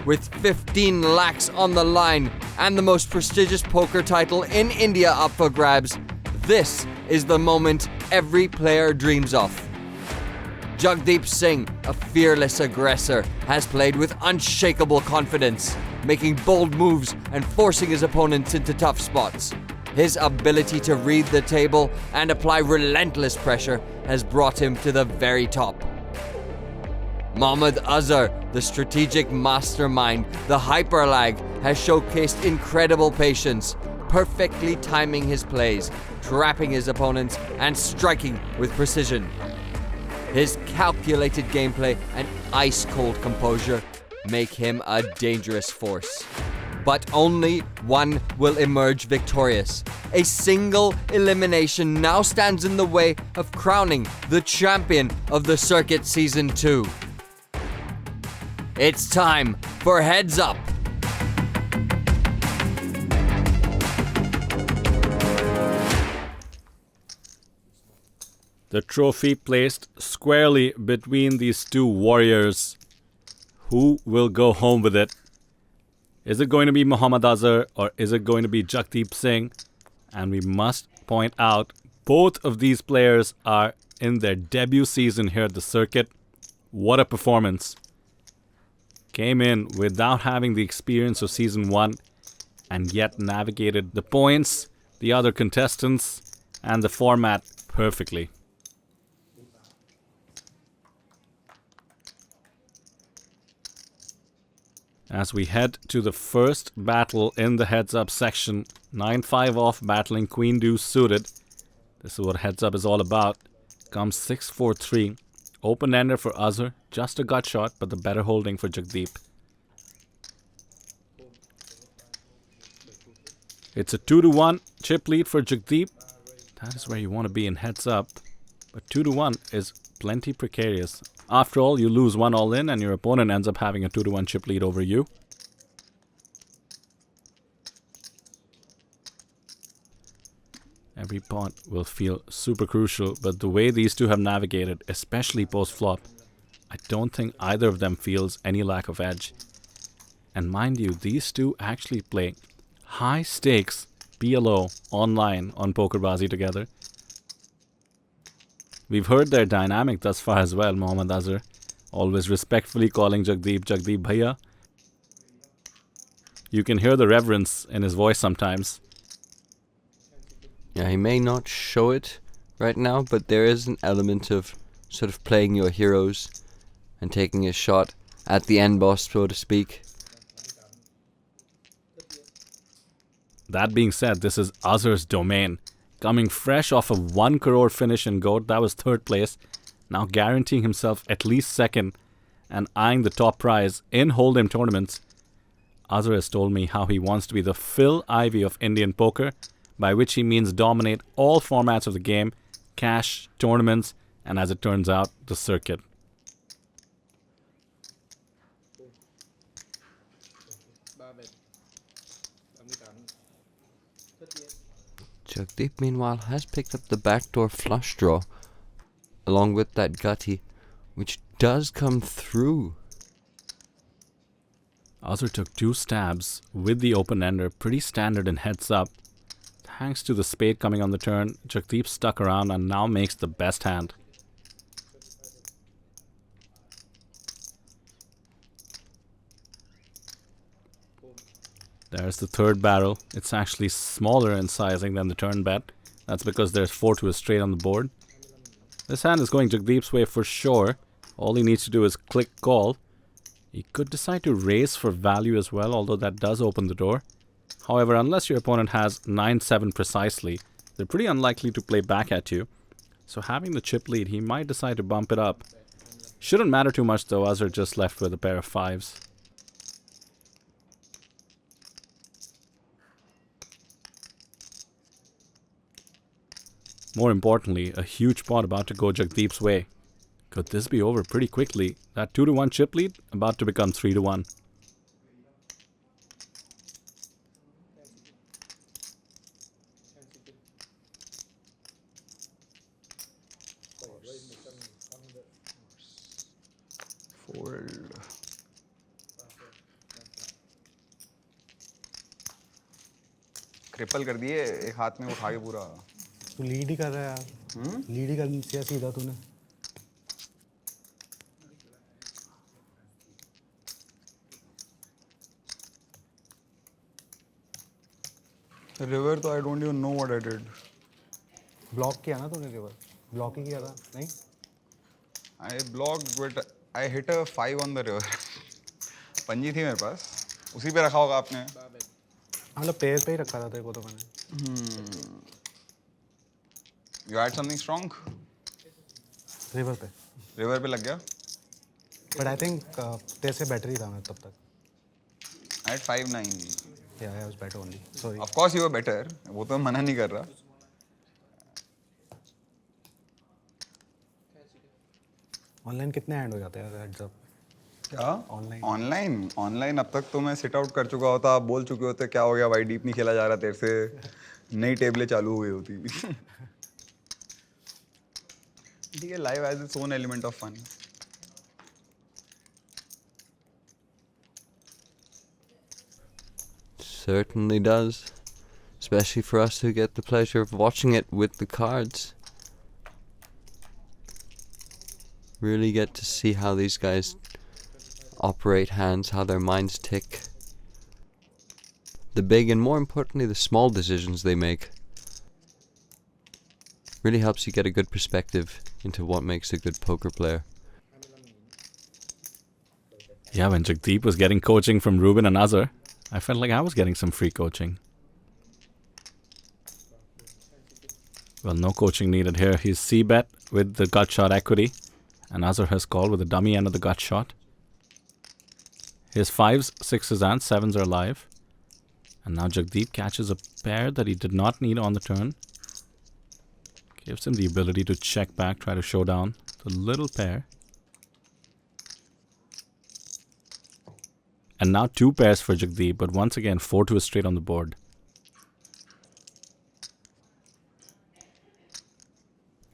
With 15 lakhs on the line and the most prestigious poker title in India up for grabs, this is the moment every player dreams of. Jagdeep Singh, a fearless aggressor, has played with unshakable confidence, making bold moves and forcing his opponents into tough spots. His ability to read the table and apply relentless pressure has brought him to the very top. Mohammad Azhar, the strategic mastermind, the hyperlag, has showcased incredible patience, perfectly timing his plays, trapping his opponents, and striking with precision. His calculated gameplay and ice-cold composure make him a dangerous force. But only one will emerge victorious. A single elimination now stands in the way of crowning the champion of the circuit Season 2. It's time for Heads Up! The trophy placed squarely between these two warriors. Who will go home with it? Is it going to be Mohammad Azhar or is it going to be Jagdeep Singh? And we must point out, both of these players are in their debut season here at the circuit. What a performance. Came in without having the experience of Season 1 and yet navigated the points, the other contestants, and the format perfectly. As we head to the first battle in the Heads Up section, 9-5 off battling Queen Deuce suited. This is what Heads Up is all about. Comes 6-4-3. Open-ender for Azhar. Just a gut shot, but the better holding for Jagdeep. It's a 2-1 chip lead for Jagdeep. That is where you want to be in Heads Up. But 2-1 is plenty precarious. After all, you lose one all in and your opponent ends up having a 2-1 chip lead over you. Every pot will feel super crucial, but the way these two have navigated, especially post-flop, I don't think either of them feels any lack of edge. And mind you, these two actually play high stakes PLO online on PokerBaazi together. We've heard their dynamic thus far as well. Mohammad Azhar always respectfully calling Jagdeep Bhaiya. You can hear the reverence in his voice sometimes. Yeah, he may not show it right now, but there is an element of sort of playing your heroes and taking a shot at the end boss, so to speak. That being said, this is Azhar's domain. Coming fresh off a 1 crore finish in GOAT, that was third place. Now guaranteeing himself at least second and eyeing the top prize in Hold'em tournaments. Azhar has told me how he wants to be the Phil Ivey of Indian poker, by which he means dominate all formats of the game, cash, tournaments, and as it turns out, the circuit. Jagdeep, meanwhile, has picked up the backdoor flush draw, along with that gutty, which does come through. Azhar took 2 stabs with the open-ender, pretty standard in Heads Up. Thanks to the spade coming on the turn, Jagdeep stuck around and now makes the best hand. There's the third barrel. It's actually smaller in sizing than the turn bet. That's because there's 4 to a straight on the board. This hand is going Jagdeep's way for sure. All he needs to do is click call. He could decide to raise for value as well, although that does open the door. However, unless your opponent has 9-7 precisely, they're pretty unlikely to play back at you. So having the chip lead, he might decide to bump it up. Shouldn't matter too much though, Azhar just left with a pair of 5s. More importantly, a huge pot about to go Jagdeep's way. Could this be over pretty quickly? That 2-1 chip lead about to become 3-1. Triple कर दिए एक हाथ में उठा के पूरा तू lead ही कर रहा है यार लीड ही कर दिया सीधा तूने रिवर तो I don't even know what I did block किया ना तूने रिवर ब्लॉक ही किया था नहीं I blocked but I hit a 5 on the river पंजी थी मेरे पास उसी पे रखा होगा आपने मतलब पेड़ पे ही रखा था तेरे को तो मैंने you had something strong river पे लग गया बट आई थिंक तेरे से बेटर ही था मैं तब तक आई हैड 5-9 या I was better only sorry of course you were better वो तो मना नहीं कर रहा ऑनलाइन कितने हैंड हो जाते हैं हेड्स अप क्या ऑनलाइन ऑनलाइन अब तक तो मैं सिट आउट कर चुका होता आप बोल चुके होते क्या हो गया भाई डीप नहीं खेला जा रहा तेरे से नई टेबलें चालू हो गई होती ठीक है live has its own element of fun Certainly does. Especially for us who get the pleasure of watching it with the cards. Really get to see how these guys operate hands, how their minds tick. The big and more importantly the small decisions they make. Really helps you get a good perspective into what makes a good poker player. Yeah, when Jagdeep was getting coaching from Rubin and Azhar, I felt like I was getting some free coaching. Well, no coaching needed here. He's C-bet with the gut shot equity. And Azhar has called with the dummy end of the gut shot. His 5s, 6s and 7s are live. And now Jagdeep catches a pair that he did not need on the turn. Gives him the ability to check back, try to show down the little pair. And now 2 pairs for Jagdeep, but once again 4 to a straight on the board.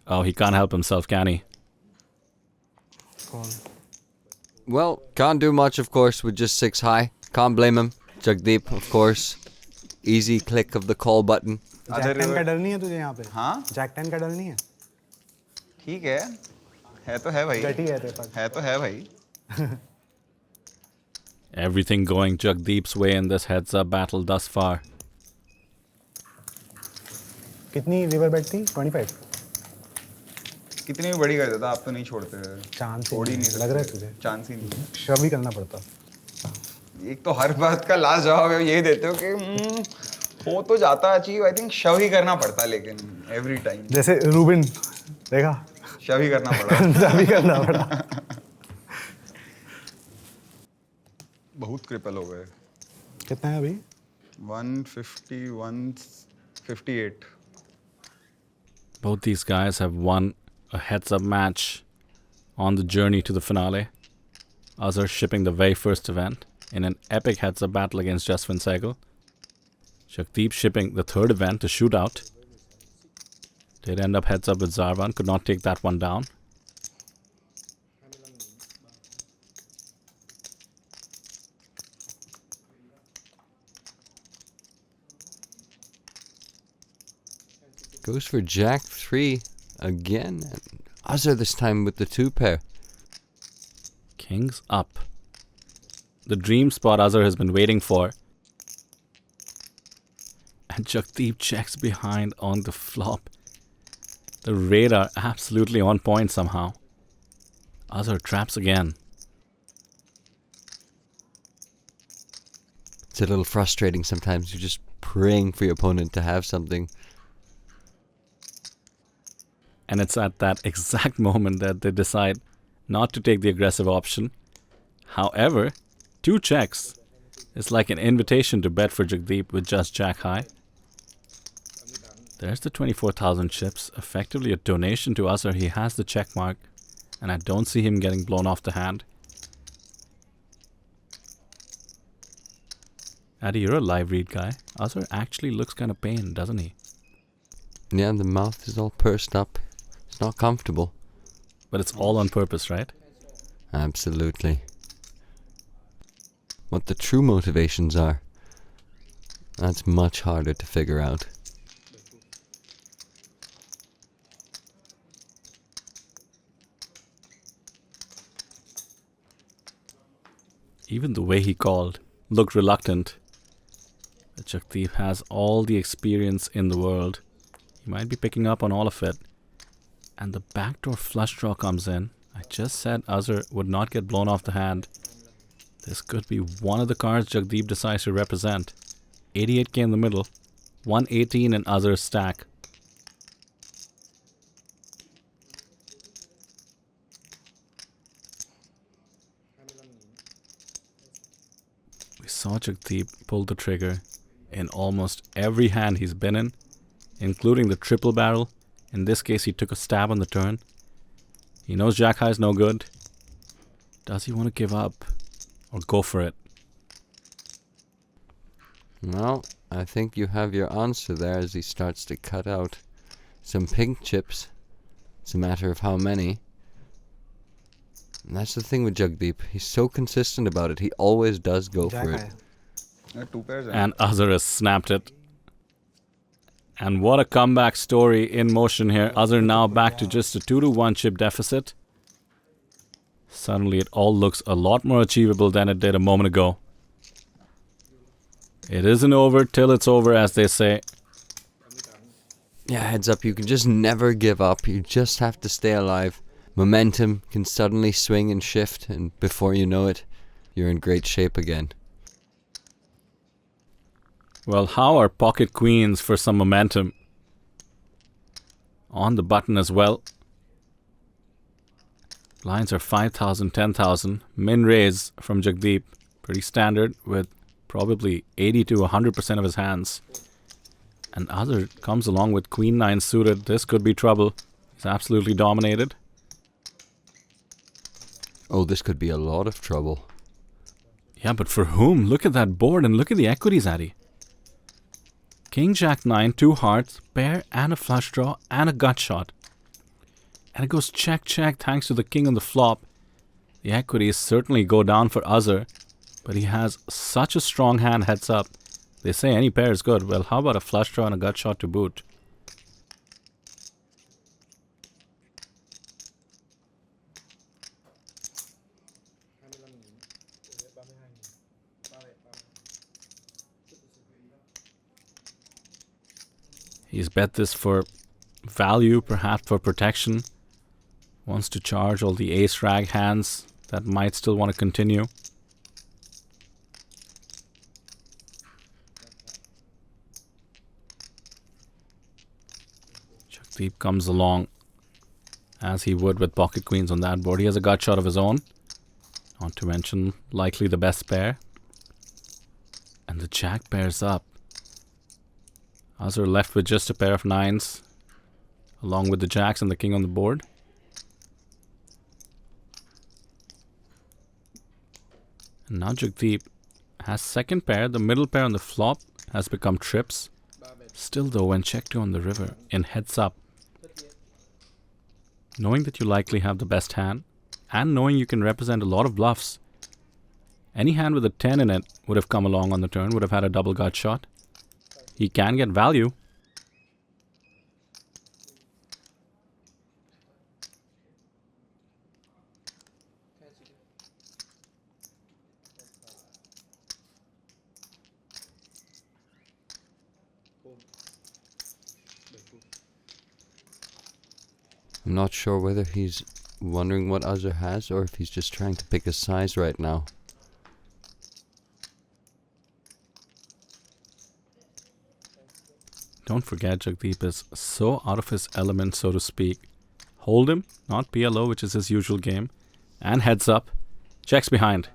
Oh, he can't help himself, can he? Well, can't do much of course with just 6 high. Can't blame him. Jagdeep, of course. Easy click of the call button. Jack 10 का डर नहीं है तुझे यहाँ पे हाँ Jack 10 का डर नहीं है ठीक है तो है भाई गटी है तेरे पास है तो है भाई Everything going Jagdeep's way in this heads-up battle thus far. कितनी रिवर बेट थी 25 कितनी भी बड़ी कर देता आप तो नहीं छोड़ते चांस छोड़ ही नहीं लग रहा है तुझे चांस ही नहीं शव ही करना पड़ता एक तो हर बात का लास्ट जवाब यही देते हो कि हो तो जाता अचीव आई थिंक शव ही करना पड़ता लेकिन एवरी टाइम जैसे रूबिन देखा शव ही करना पड़ा शव ही करना पड़ा बहुत क्रिपल हो गए कितना है अभी 150 158 Both these guys have won a heads-up match on the journey to the finale. Azhar shipping the very first event in an epic heads-up battle against Jaswin Sehgal. Jagdeep shipping the third event to shootout. Did end up heads-up with Zarvan, could not take that one down. Goes for Jack 3 again. Azhar this time with the 2 pair. Kings up. The dream spot Azhar has been waiting for. And Jagdeep checks behind on the flop. The radar absolutely on point somehow. Azhar traps again. It's a little frustrating sometimes. You're just praying for your opponent to have something. And it's at that exact moment that they decide not to take the aggressive option. However, 2 checks is like an invitation to bet for Jagdeep with just Jack high. There's the 24,000 chips, effectively a donation to Azhar. He has the check mark, and I don't see him getting blown off the hand. Addy, you're a live read guy. Azhar actually looks kind of pained, doesn't he? Yeah, the mouth is all pursed up. It's not comfortable. But it's all on purpose, right? Absolutely. What the true motivations are, that's much harder to figure out. Even the way he called looked reluctant. But Jagdeep has all the experience in the world. He might be picking up on all of it. And the backdoor flush draw comes in. I just said Azhar would not get blown off the hand. This could be one of the cards Jagdeep decides to represent. 88k in the middle, 118 in Azhar's stack. We saw Jagdeep pull the trigger in almost every hand he's been in, including the triple barrel. In this case, he took a stab on the turn. He knows Jack High is no good. Does he want to give up or go for it? Well, I think you have your answer there as he starts to cut out some pink chips. It's a matter of how many. And that's the thing with Jagdeep. He's so consistent about it. He always does go for it. Two pairs. And Azhar has snapped it. And what a comeback story in motion here. Azhar now back to just a 2-1 chip deficit. Suddenly it all looks a lot more achievable than it did a moment ago. It isn't over till it's over, as they say. Yeah, heads up, you can just never give up. You just have to stay alive. Momentum can suddenly swing and shift, and before you know it, you're in great shape again. Well, how are pocket queens for some momentum? On the button as well. Lines are 5,000, 10,000. Min raise from Jagdeep. Pretty standard with probably 80 to 100% of his hands. And Azhar comes along with Queen 9 suited. This could be trouble. He's absolutely dominated. Oh, this could be a lot of trouble. Yeah, but for whom? Look at that board and look at the equities, Addy. King Jack 9, 2 hearts, pair and a flush draw and a gut shot. And it goes check, check thanks to the king on the flop. The equities certainly go down for Azhar, but he has such a strong hand heads up. They say any pair is good. Well, how about a flush draw and a gut shot to boot? He's bet this for value, perhaps for protection. Wants to charge all the ace rag hands that might still want to continue. Jagdeep comes along as he would with pocket queens on that board. He has a gut shot of his own. Not to mention likely the best pair. And the jack pairs up. Azhar left with just a pair of nines, along with the jacks and the king on the board. And now Jagdeep has second pair. The middle pair on the flop has become trips. Still though, when check 2 on the river, in heads up, knowing that you likely have the best hand, and knowing you can represent a lot of bluffs, any hand with a 10 in it would have come along on the turn, would have had a double gut shot. He can get value. I'm not sure whether he's wondering what Azhar has or if he's just trying to pick a size right now. Don't forget, Jagdeep is so out of his element, so to speak. Hold him, not PLO, which is his usual game. And heads up. Checks behind.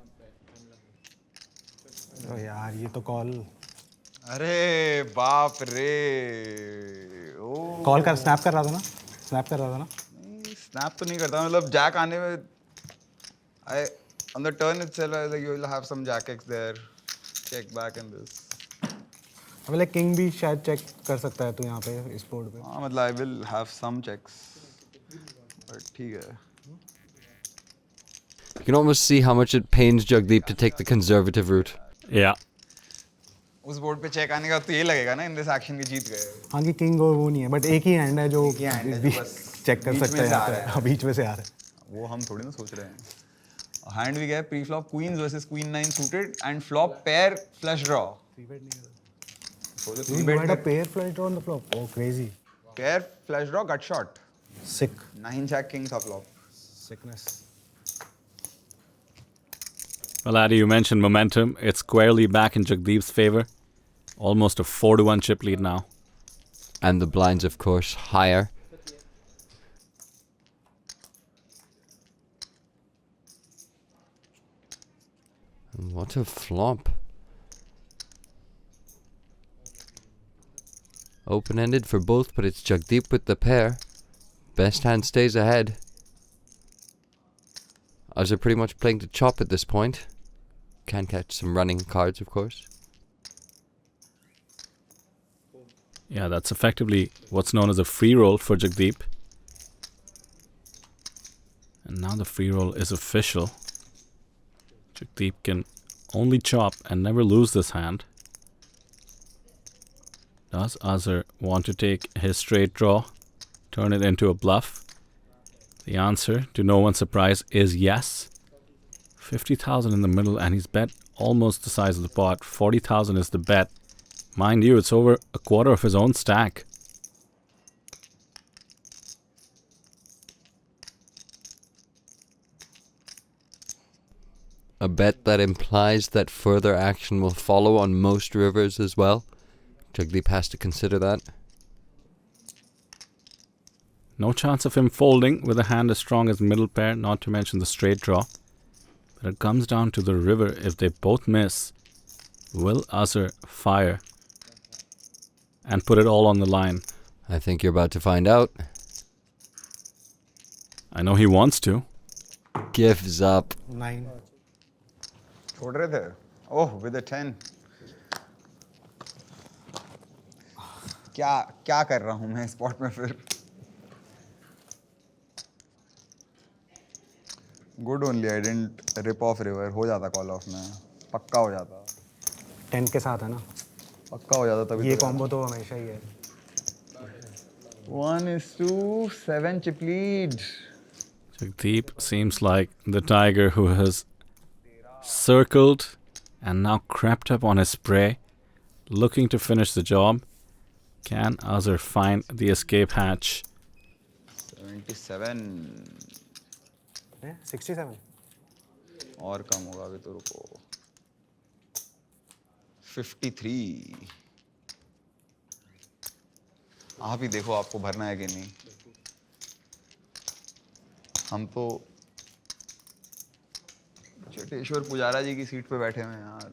Oh यार ये तो call अरे बाप रे ओ call कर snap कर रहा था ना स्नैप तो नहीं करता मतलब जैक आने में I on the turn itself I was like you will have some jack X there check back in this अबे लाइक किंग भी शायद चेक कर सकता है तू यहाँ पे इस बोर्ड पे हाँ मतलब I will have some checks but ठीक है. You can almost see how much it pains Jagdeep to take the conservative route. Yeah. उस बोर्ड पे चेक आने का तो ये लगेगा ना इन दिस एक्शन के जीत गए. हाँ कि किंग और वो नहीं है बट एक ही हैंड है जो चेक कर सकता है यहाँ पे बीच में से आ रहा है. वो हम थोड़ी ना सोच रहे हैं. Hand we get pre-flop queens versus queen 9 suited and flop pair flush draw. So the You had a pair flush draw on the flop. Oh, crazy. pair flush draw gut shot. Sick. 9 jack king tha flop. Sickness. Well, Addy, you mentioned momentum. It's squarely back in Jagdeep's favor. Almost a 4-1 chip lead now. And the blinds, of course, higher. And what a flop. Open-ended for both, but it's Jagdeep with the pair. Best hand stays ahead. Azhar pretty much playing to chop at this point. Can catch some running cards, of course. Yeah, that's effectively what's known as a free roll for Jagdeep. And now the free roll is official. Jagdeep can only chop and never lose this hand. Does Azhar want to take his straight draw, turn it into a bluff? The answer, to no one's surprise, is yes. 50,000 in the middle and he's bet almost the size of the pot. 40,000 is the bet. Mind you, it's over a quarter of his own stack. A bet that implies that further action will follow on most rivers as well. Jagdeep has to consider that. No chance of him folding with a hand as strong as middle pair, not to mention the straight draw. But it comes down to the river. If they both miss, will Azhar fire and put it all on the line? I think you're about to find out. I know he wants to. Gives up. 9. छोड़ रहे थे. Oh, with a 10. क्या कर रहा हूँ मैं इस spot में फिर? Good only I didn't rip off river. हो जाता call off में. पक्का हो जाता. 10 के साथ है ना. पक्का हो जाता तभी. ये कॉम्बो तो हमेशा ही है. 1:7 chip lead. Jagdeep seems like the tiger who has circled and now crept up on his prey, looking to finish the job. Can Azhar find the escape hatch? 77. 67. और कम होगा अभी तो रुको. 53. आप ही देखो आपको भरना है कि नहीं. हम तो चटेश्वर पुजारा जी की सीट पे बैठे हुए हैं यार.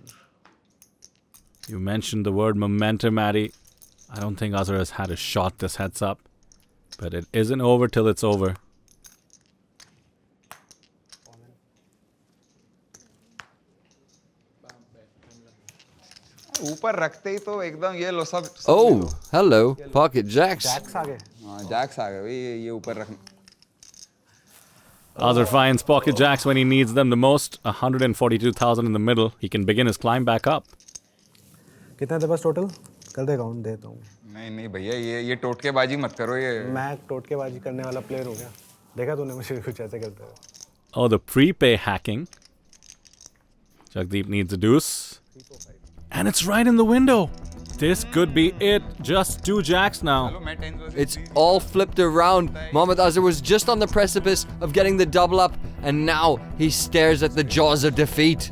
You mentioned the word momentum, Addy. I don't think Azhar has had a shot this heads up. But it isn't over till it's over. ऊपर रखते ही तो एकदम ये लो सब. Oh, hello. Pocket jacks. Jacks आ गए. हाँ जैक्स आ गए. ये ऊपर रखना. Azhar finds pocket jacks when he needs them the most. 142,000 in the middle. He can begin his climb back up. कितना तेरे पास टोटल? कर दे काउंट देता हूँ. नहीं भैया ये टोटकेबाजी मत करो ये. मैं टोटकेबाजी करने वाला प्लेयर हो गया. देखा तूने मुझे कुछ ऐसे करते हुए. Oh, the prepay hacking. Jagdeep needs a deuce. And it's right in the window. This could be it. Just 2 jacks now. It's all flipped around. Mohammad Azhar was just on the precipice of getting the double up, and now he stares at the jaws of defeat.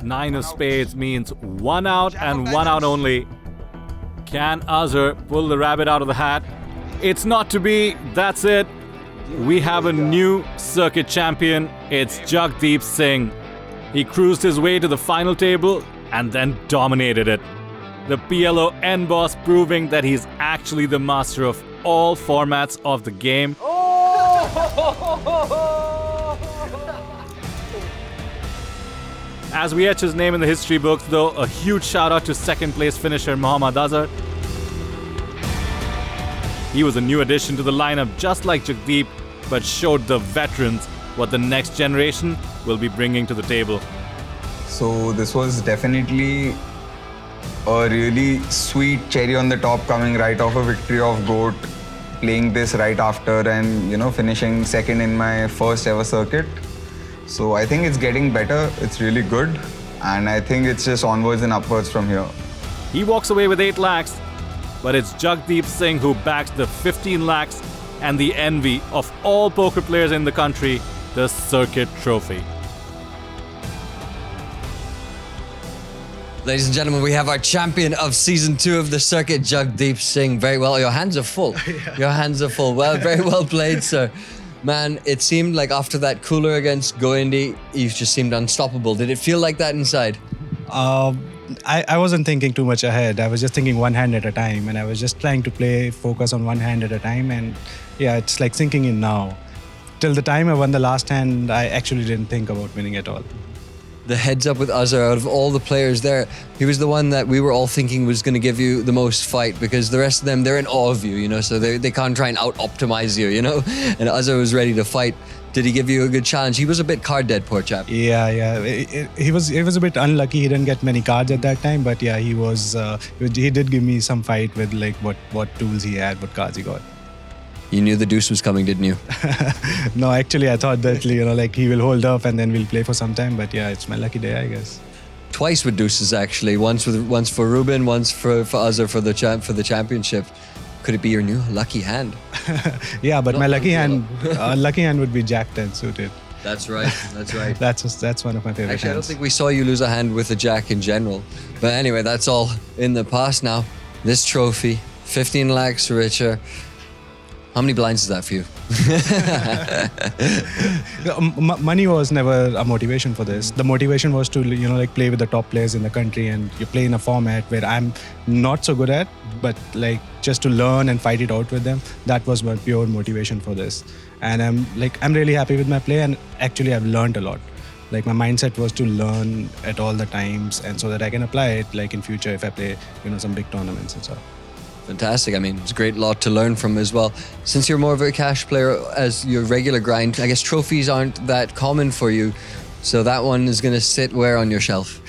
9 of spades means 1 out and 1 out only. Can Azhar pull the rabbit out of the hat? It's not to be. That's it. We have a new circuit champion. It's Jagdeep Singh. He cruised his way to the final table and then dominated it. The PLO end boss proving that he's actually the master of all formats of the game. As we etch his name in the history books, though, a huge shout out to second place finisher Mohammad Azhar. He was a new addition to the lineup just like Jagdeep, but showed the veterans what the next generation will be bringing to the table. So this was definitely a really sweet cherry on the top coming right off a victory of GOAT, playing this right after and finishing second in my first ever circuit. So I think it's getting better. It's really good. And I think it's just onwards and upwards from here. He walks away with 8 lakhs, but it's Jagdeep Singh who backs the 15 lakhs and the envy of all poker players in the country, the Circuit Trophy. Ladies and gentlemen, we have our champion of season 2 of the circuit, Jagdeep Singh. Very well. Your hands are full. Your hands are full. Well, very well played, sir. Man, it seemed like after that cooler against Gondi, you just seemed unstoppable. Did it feel like that inside? I wasn't thinking too much ahead. I was just thinking one hand at a time, and I was just trying to focus on one hand at a time. And yeah, it's like sinking in now. Till the time I won the last hand, I actually didn't think about winning at all. The heads up with Azhar, out of all the players there, he was the one that we were all thinking was going to give you the most fight, because the rest of them, they're in awe of you, you know, so they can't try and out-optimize you, you know? And Azhar was ready to fight. Did he give you a good challenge? He was a bit card dead, poor chap. Yeah. He was a bit unlucky. He didn't get many cards at that time, but yeah, he did give me some fight with like what tools he had, what cards he got. You knew the deuce was coming, didn't you? No, actually, I thought that like he will hold up and then we'll play for some time. But yeah, it's my lucky day, I guess. Twice with deuces, actually. Once for Rubin, once for Azhar for the championship. Could it be your new lucky hand? Yeah, but my lucky hand would be Jack 10 suited. That's right. That's right. That's one of my favorite Actually, I don't hands. think we saw you lose a hand with a Jack in general. But anyway, that's all in the past now. This trophy, 15 lakhs richer. How many blinds is that for you? Money was never a motivation for this. The motivation was to play with the top players in the country, and you play in a format where I'm not so good at, but like just to learn and fight it out with them. That was my pure motivation for this. And I'm really happy with my play, and actually I've learned a lot. Like my mindset was to learn at all the times, and so that I can apply it like in future if I play some big tournaments and stuff. Fantastic. I mean, it's a great lot to learn from as well. Since you're more of a cash player as your regular grind, I guess trophies aren't that common for you. So that one is going to sit where on your shelf?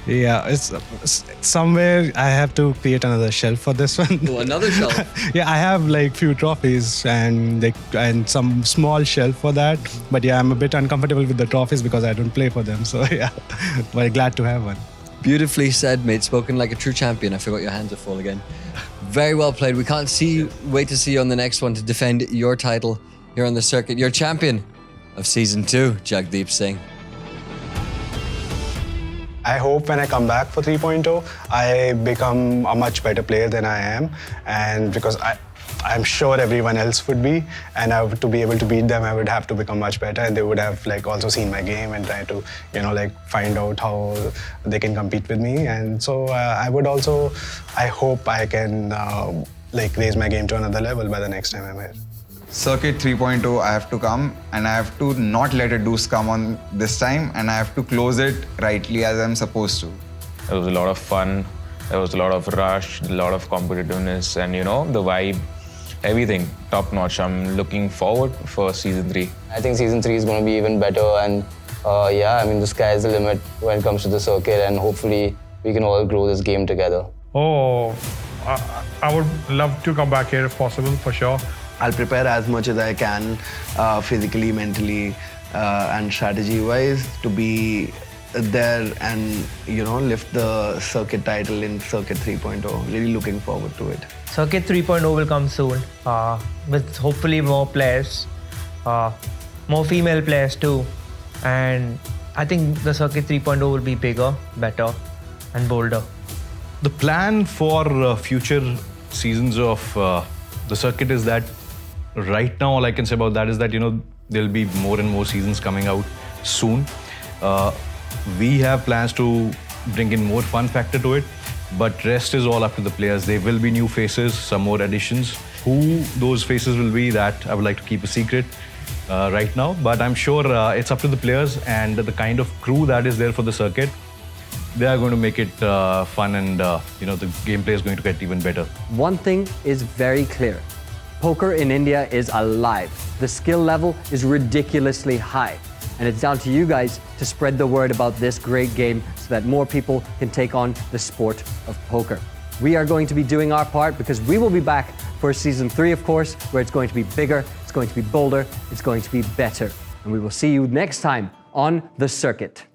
Yeah, it's somewhere. I have to create another shelf for this one. Oh, another shelf? Yeah, I have like few trophies and some small shelf for that. But yeah, I'm a bit uncomfortable with the trophies because I don't play for them. So yeah, but glad to have one. Beautifully said, mate. Spoken like a true champion. I forgot your hands are full again. Very well played. We can't wait to see you on the next one to defend your title here on the circuit. You're champion of season 2, Jagdeep Singh. I hope when I come back for 3.0, I become a much better player than I am. And because I'm sure everyone else would be, and to be able to beat them, I would have to become much better, and they would have like also seen my game and try to, find out how they can compete with me. And so I hope I can raise my game to another level by the next time I'm here. Circuit 3.0, I have to come, and I have to not let a deuce come on this time, and I have to close it rightly as I'm supposed to. It was a lot of fun. There was a lot of rush, a lot of competitiveness, and the vibe, everything top notch. I'm looking forward for season 3. I think season 3 is going to be even better, and the sky is the limit when it comes to the circuit, and hopefully we can all grow this game together. Oh, I would love to come back here if possible, for sure. I'll prepare as much as I can, physically, mentally, and strategy-wise, to be there and lift the circuit title in Circuit 3.0. Really looking forward to it. Circuit 3.0 will come soon, with hopefully more players, more female players too, and I think the Circuit 3.0 will be bigger, better, and bolder. The plan for future seasons of the circuit is that right now all I can say about that is that there'll be more and more seasons coming out soon. We have plans to bring in more fun factor to it, but rest is all up to the players. There will be new faces, some more additions. Who those faces will be, that I would like to keep a secret right now, but I'm sure it's up to the players and the kind of crew that is there for the circuit. They are going to make it fun, and the gameplay is going to get even better. One thing is very clear. Poker in India is alive. The skill level is ridiculously high. And it's down to you guys to spread the word about this great game so that more people can take on the sport of poker. We are going to be doing our part because we will be back for season 3, of course, where it's going to be bigger, it's going to be bolder, it's going to be better. and we will see you next time on the circuit.